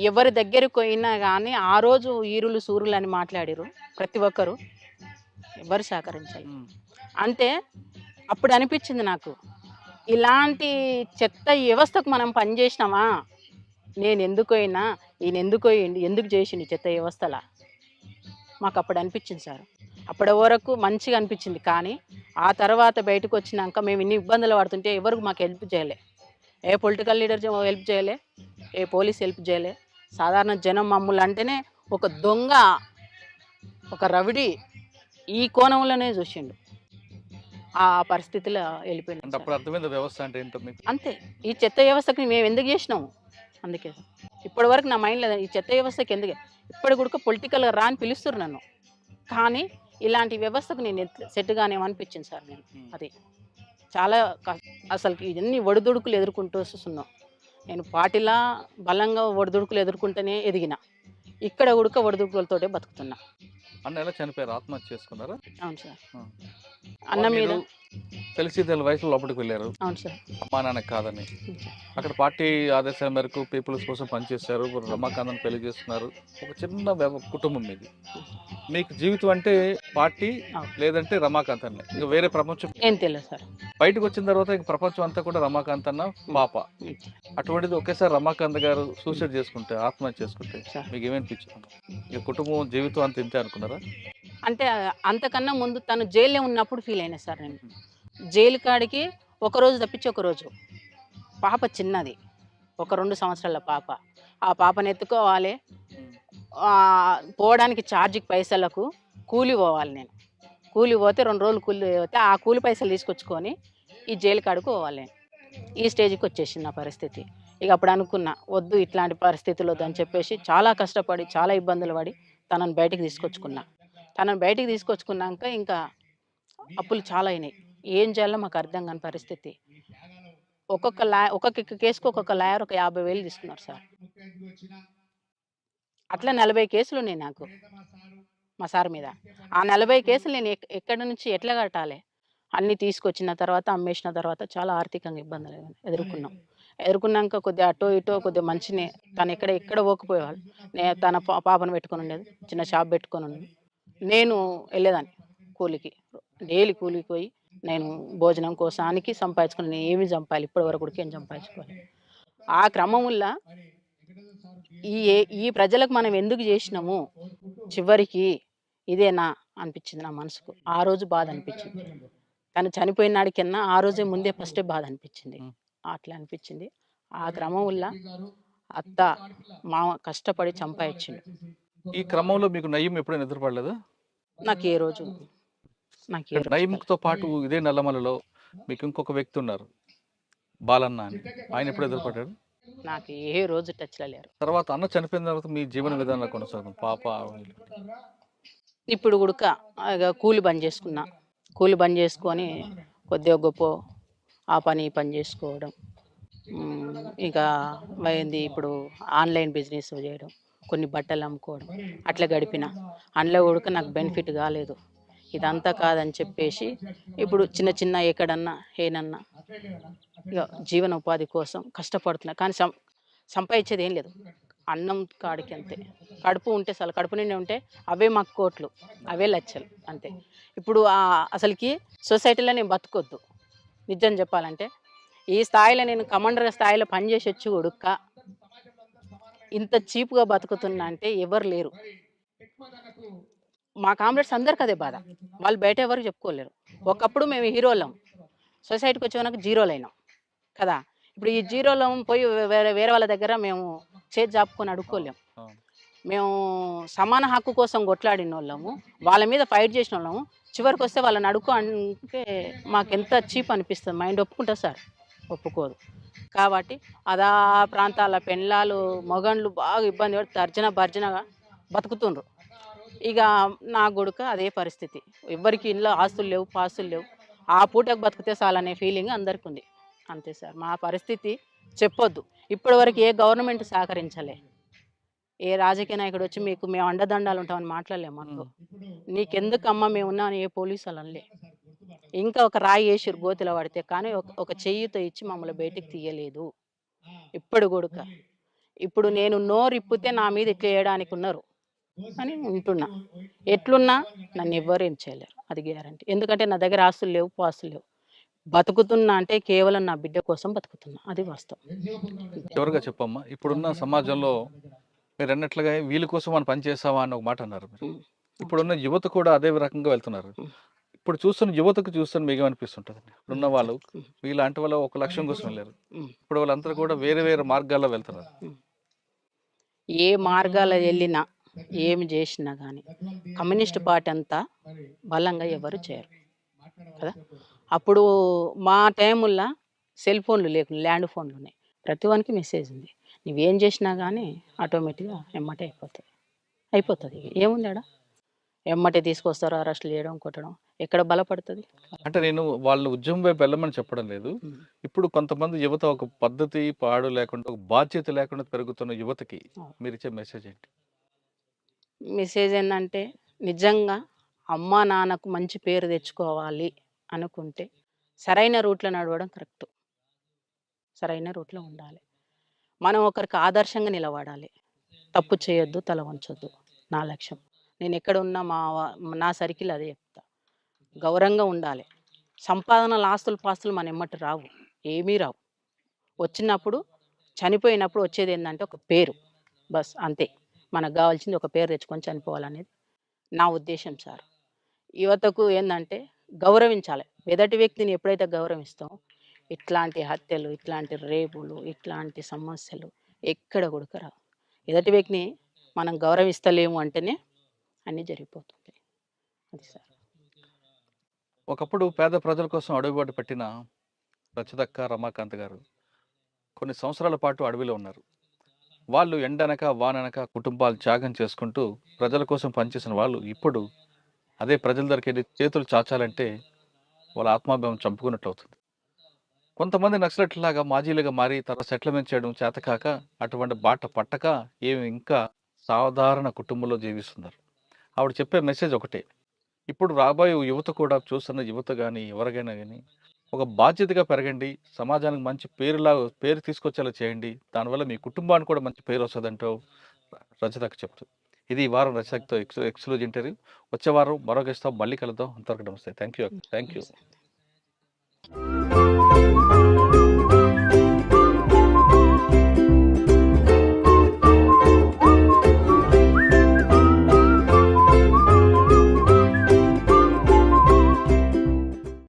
ఎవరి దగ్గరికి పోయినా కానీ ఆ రోజు ఈరులు సూరులు అని మాట్లాడిరు ప్రతి ఒక్కరు. ఎవరు సహకరించాలి. అంటే అప్పుడు అనిపించింది నాకు, ఇలాంటి చెత్త వ్యవస్థకు మనం పనిచేసినామా, నేను ఎందుకు పోయినా, ఈయన ఎందుకు పోయిండు, ఎందుకు చేసిండు చెత్త వ్యవస్థలా, మాకు అప్పుడు అనిపించింది సార్. అప్పటి వరకు మంచిగా అనిపించింది. కానీ ఆ తర్వాత బయటకు వచ్చినాక మేము ఇన్ని ఇబ్బందులు పడుతుంటే ఎవరికి మాకు హెల్ప్ చేయలే. ఏ పొలిటికల్ లీడర్ హెల్ప్ చేయలే, ఏ పోలీస్ హెల్ప్ చేయలే. సాధారణ జనం మమ్మల్ని అంటేనే ఒక దొంగ, ఒక రవిడి ఈ కోణంలోనే చూసిండు. ఆ పరిస్థితిలో వెళ్ళిపోయింది అంటే అప్పుడు అర్థమైంది వ్యవస్థ అంటే ఏంటో మీకు. అంతే. ఈ చెత్త వ్యవస్థకి మేము ఎందుకు చేసినాము, అందుకే ఇప్పటి వరకు నా మైండ్లో ఈ చెత్త వ్యవస్థకి ఎందుకు, ఇప్పటి కూడా పొలిటికల్గా రా అని పిలుస్తారు నన్ను, కానీ ఇలాంటి వ్యవస్థకు నేను సెట్ కానేమనిపించింది సార్. నేను అది చాలా అసలుకి ఇవన్నీ ఒడిదుడుకులు ఎదుర్కొంటూ వస్తున్నాం. నేను పార్టీలా బలంగా ఒడిదుడుకులు ఎదుర్కొంటూనే ఎదిగిన, ఇక్కడ ఉడక ఒడిదుడుకులతోటే బతుకుతున్నా. అన్న ఎలా చనిపోయారు? ఆత్మహత్య చేసుకున్నారా? అవును సార్. అన్న మీద తెలిసి వయసులో లోపలికి వెళ్ళారు, అవును సార్. అమ్మా నాన్న కాదని. అక్కడ పార్టీ ఆదేశాల మేరకు పీపుల్స్ కోసం పనిచేశారు, రమాకాంత్ పెళ్లి చేస్తున్నారు. ఒక చిన్న కుటుంబం మీది. మీకు జీవితం అంటే పార్టీ లేదంటే రమాకాంత్ అన్న, ఇక వేరే ప్రపంచం ఏం తెలియదు సార్. బయటకు వచ్చిన తర్వాత ఇంక ప్రపంచం అంతా కూడా రమాకాంత్ అన్న పాప. అటువంటిది ఒకేసారి రమాకాంత్ గారు సూసైడ్ చేసుకుంటే, ఆత్మహత్య చేసుకుంటే మీకు ఏమనిపించింది? ఇక కుటుంబం జీవితం అంత ఇంతే అనుకున్నారా? అంటే అంతకన్నా ముందు తను జైల్లో ఉన్నప్పుడు ఫీల్ అయినా సార్. నేను జైలు కాడికి ఒకరోజు తప్పించి ఒకరోజు, పాప చిన్నది, ఒక 2 సంవత్సరాల పాప. ఆ పాపను ఎత్తుకోవాలి, పోవడానికి ఛార్జీకి పైసలకు కూలి పోవాలి. నేను కూలి పోతే 2 రోజులు కూలి పోతే ఆ కూలి పైసలు తీసుకొచ్చుకొని ఈ జైలు కాడికి పోవాలి. నేను ఈ స్టేజ్కి వచ్చేసింది నా పరిస్థితి. ఇక అప్పుడు అనుకున్నా, వద్దు ఇట్లాంటి పరిస్థితులు వద్దని చెప్పేసి చాలా కష్టపడి చాలా ఇబ్బందులు పడి తనను బయటికి తీసుకొచ్చుకున్నా. తనను బయటికి తీసుకొచ్చుకున్నాక ఇంకా అప్పులు చాలా అయినాయి. ఏం చేయాలో మాకు అర్థం కాని పరిస్థితి. ఒక్కొక్క కేసుకు ఒక్కొక్క లాయర్ ఒక 50,000 తీసుకున్నారు సార్. అట్లా 40 కేసులు ఉన్నాయి నాకు మా సార్ మీద. ఆ 40 కేసులు నేను ఎక్కడి నుంచి ఎట్లా కట్టాలి, అన్నీ తీసుకొచ్చిన తర్వాత అమ్మేసిన తర్వాత చాలా ఆర్థికంగా ఇబ్బందులు ఎదుర్కొన్నాక కొద్దిగా అటో ఇటో కొద్దిగా మంచినే, తను ఎక్కడ పోకపోయేవాళ్ళు. నేను తన పాపను పెట్టుకొని ఉండేది, చిన్న షాప్ పెట్టుకొని ఉండేది. నేను వెళ్ళేదాన్ని కూలికి, డైలీ కూలికి పోయి నేను భోజనం కోసానికి సంపాదించుకుని, నేను ఏమి సంపాలి ఇప్పటి వరకు కూడా ఏం సంపాదించుకోవాలి. ఆ క్రమంలో ఈ ప్రజలకు మనం ఎందుకు చేసినాము, చివరికి ఇదేనా అనిపించింది నా మనసుకు. ఆ రోజు బాధ అనిపించింది. తను చనిపోయిన నాడికన్నా ఆ రోజే ముందే ఫస్టే బాధ అనిపించింది. అట్లా అనిపించింది. ఆ క్రమంలో అత్త మామ కష్టపడి సంపాదించిండు. ఈ క్రమంలో మీకు నయ్యం ఎప్పుడైనా ఎదురుపడలేదా? నాకు ఏ రోజు నయ్యంతో పాటు ఇదే నల్లమలలో మీకు ఇంకొక వ్యక్తి ఉన్నారు, బాలన్న అని. ఆయన ఎప్పుడు ఎదురుపడ్డాడు? నాకు ఏ రోజు టచ్లో లేరు. తర్వాత అన్న చనిపోయిన తర్వాత మీ జీవన విధానంలో కొనసాగుతుంది పాప. ఇప్పుడు ఉడక కూలి బంద్ చేసుకున్నా. కూలి బంద్ చేసుకొని కొద్దిగా గొప్ప ఆ పని ఈ పని చేసుకోవడం. ఇక అయింది ఇప్పుడు ఆన్లైన్ బిజినెస్ చేయడం, కొన్ని బట్టలు అమ్ముకోవడం, అట్లా గడిపిన. అందులో కూడా నాకు బెనిఫిట్ కాలేదు. ఇదంతా కాదని చెప్పేసి ఇప్పుడు చిన్న ఎక్కడన్నా ఏనన్నా ఇక జీవన ఉపాధి కోసం కష్టపడుతున్నా. కానీ సంపాదించేది ఏం లేదు, అన్నం కాడికి అంతే. కడుపు ఉంటే చాలు, కడుపు నిండి ఉంటే అవే మాకు కోట్లు, అవే లక్షలు అంతే. ఇప్పుడు అసలుకి సొసైటీలో నేను బతకొద్దు. నిజం చెప్పాలంటే ఈ స్థాయిలో నేను కమాండర్ స్థాయిలో పనిచేసి వచ్చి ఉడుక్క ఇంత చీప్గా బతుకుతున్నా అంటే ఎవరు లేరు. మా కామ్రేడ్స్ అందరికి అదే బాధ, వాళ్ళు బయట ఎవరు చెప్పుకోలేరు. ఒకప్పుడు మేము హీరోలం, సొసైటీకి వచ్చేవరకు జీరోలు అయినాం కదా. ఇప్పుడు ఈ జీరోలో పోయి వేరే వాళ్ళ దగ్గర మేము చేతి జాపుకొని అడుక్కోలేము. మేము సమాన హక్కు కోసం కొట్లాడిన వాళ్ళము, వాళ్ళ మీద ఫైట్ చేసిన వాళ్ళము. చివరికి వస్తే వాళ్ళని అడుక్కో అంటే మాకెంత చీప్ అనిపిస్తుంది. మైండ్ ఒప్పుకుంటా సార్? ఒప్పుకోదు. కాబట్టి అదా ప్రాంతాల పెళ్ళాలు మగండ్లు బాగా ఇబ్బంది పడి తర్జనగా బతుకుతుండ్రు. ఇక నా కొడుక అదే పరిస్థితి. ఎవరికి ఇంట్లో ఆస్తులు లేవు, పాస్తులు లేవు. ఆ పూటకు బతికితే చాలనే ఫీలింగ్ అందరికి ఉంది. అంతే సార్ మా పరిస్థితి. చెప్పొద్దు. ఇప్పటి వరకు ఏ గవర్నమెంట్ సహకరించలే. ఏ రాజకీయ నాయకుడు వచ్చి మీకు మేము అండదండాలు ఉంటామని మాట్లాడలేము మాతో. నీకెందుకమ్మా మేమున్నా అని ఏ పోలీసు వాళ్ళు అనలే. ఇంకా ఒక రాయి వేసిర్రు గోతిలో పడితే కానీ ఒక చెయ్యితో ఇచ్చి మమ్మల్ని బయటికి తీయలేదు ఇప్పుడు కూడక. ఇప్పుడు నేను నోరిప్పితే నా మీద ఇట్లా చేయడానికి ఉన్నారు అని ఉంటున్నా. ఎట్లున్నా నన్ను ఎవ్వరు ఏం చేయలేరు, అది గ్యారంటీ. ఎందుకంటే నా దగ్గర ఆస్తులు లేవు, పాస్తులు లేవు. బతుకుతున్నా అంటే కేవలం నా బిడ్డ కోసం బతుకుతున్నా, అది వాస్తవం. చివరిగా చెప్పమ్మా, ఇప్పుడున్న సమాజంలో మీరు అన్నట్లుగా వీళ్ళ కోసం మనం పని చేస్తావా అని ఒక మాట అన్నారు మీరు. ఉమ్. ఇప్పుడున్న యువత కూడా అదే రకంగా వెళ్తున్నారు. ఇప్పుడు చూస్తున్న యువతకు చూస్తున్న మీకు ఏమనిపిస్తుంటుంది? ఇప్పుడున్న వాళ్ళు వీళ్ళంటి వాళ్ళు ఒక లక్ష్యం కోసం వెళ్ళారు, ఇప్పుడు వాళ్ళందరూ కూడా వేరే వేరే మార్గాల్లో వెళ్తున్నారు. ఏ మార్గాల వెళ్ళినా ఏమి చేసినా కానీ కమ్యూనిస్ట్ పార్టీ అంతా బలంగా ఎవరు చేయరు కదా. అప్పుడు మా టైముల్లో సెల్ ఫోన్లు లేకుండా ల్యాండ్ ఫోన్లు ఉన్నాయి, ప్రతి వానికి మెసేజ్ ఉంది. నువ్వేం చేసినా కానీ ఆటోమేటిక్గా ఎమ్మటే అయిపోతుంది. ఏముంది ఆడ, ఎమ్మటే తీసుకొస్తారు, అరెస్టులు చేయడం, కొట్టడం. ఎక్కడ బలపడుతుంది? అంటే నేను వాళ్ళు ఉద్యమం వైపు వెళ్ళమని చెప్పడం లేదు. ఇప్పుడు కొంతమంది యువత ఒక పద్ధతి పాడు లేకుండా, ఒక బాధ్యత లేకుండా పెరుగుతున్న యువతకి మీరు ఇచ్చే మెసేజ్ ఏంటి? మెసేజ్ ఏంటంటే నిజంగా అమ్మా నాన్నకు మంచి పేరు తెచ్చుకోవాలి అనుకుంటే సరైన రూట్లో నడవడం కరెక్ట్. సరైన రూట్లో ఉండాలి. మనం ఒకరికి ఆదర్శంగా నిలబడాలి. తప్పు చేయొద్దు, తల వంచొద్దు, నా లక్ష్యం. నేను ఎక్కడ ఉన్నా నా సర్కిల్ అదే చెప్తా. గౌరవంగా ఉండాలి. సంపాదనలు, ఆస్తులు పాస్తులు మన ఎమ్మటి రావు, ఏమీ రావు. వచ్చినప్పుడు చనిపోయినప్పుడు వచ్చేది ఏంటంటే ఒక పేరు, బస్ అంతే. మనకు కావాల్సింది ఒక పేరు తెచ్చుకొని చనిపోవాలనేది నా ఉద్దేశం సార్. యువతకు ఏంటంటే గౌరవించాలి. ఎదటి వ్యక్తిని ఎప్పుడైతే గౌరవిస్తామో ఇట్లాంటి హత్యలు, ఇట్లాంటి రేపులు, ఇట్లాంటి సమస్యలు ఎక్కడ కూడా రావు. ఎదటి వ్యక్తిని మనం గౌరవిస్తలేము అంటేనే అన్నీ జరిగిపోతుంది, అది సార్. ఒకప్పుడు పేద ప్రజల కోసం అడుగుబాటు పెట్టిన రచదక్క రమాకాంత్ గారు కొన్ని సంవత్సరాల పాటు అడవిలో ఉన్నారు. వాళ్ళు ఎండనక వాననక కుటుంబాలు త్యాగం చేసుకుంటూ ప్రజల కోసం పనిచేసిన వాళ్ళు ఇప్పుడు అదే ప్రజల దగ్గరికి వెళ్ళి చేతులు చాచాలంటే వాళ్ళ ఆత్మాభిమానం చంపుకున్నట్లు అవుతుంది. కొంతమంది నక్సలెట్లాగా మాజీలుగా మారి తర్వాత సెటిల్మెంట్ చేయడం చేతకాక అటువంటి బాట పట్టక ఏమి ఇంకా సాధారణ కుటుంబంలో జీవిస్తున్నారు. ఆవిడ చెప్పే మెసేజ్ ఒకటే, ఇప్పుడు రాబోయే యువత కూడా, చూస్తున్న యువత కానీ ఎవరికైనా కానీ ఒక బాధ్యతగా పెరగండి, సమాజానికి మంచి పేరు తీసుకొచ్చేలా చేయండి, దానివల్ల మీ కుటుంబానికి కూడా మంచి పేరు వస్తుందంటూ రచతకు చెప్తూ. ఇది ఈ వారం రచతతో ఎక్స్క్లూజివ్ ఇంటర్వ్యూ. వచ్చే వారం మరొక ఇస్తాం, మళ్ళీ కలుద్దాం. అంతవరకు నమస్తే. Thank you.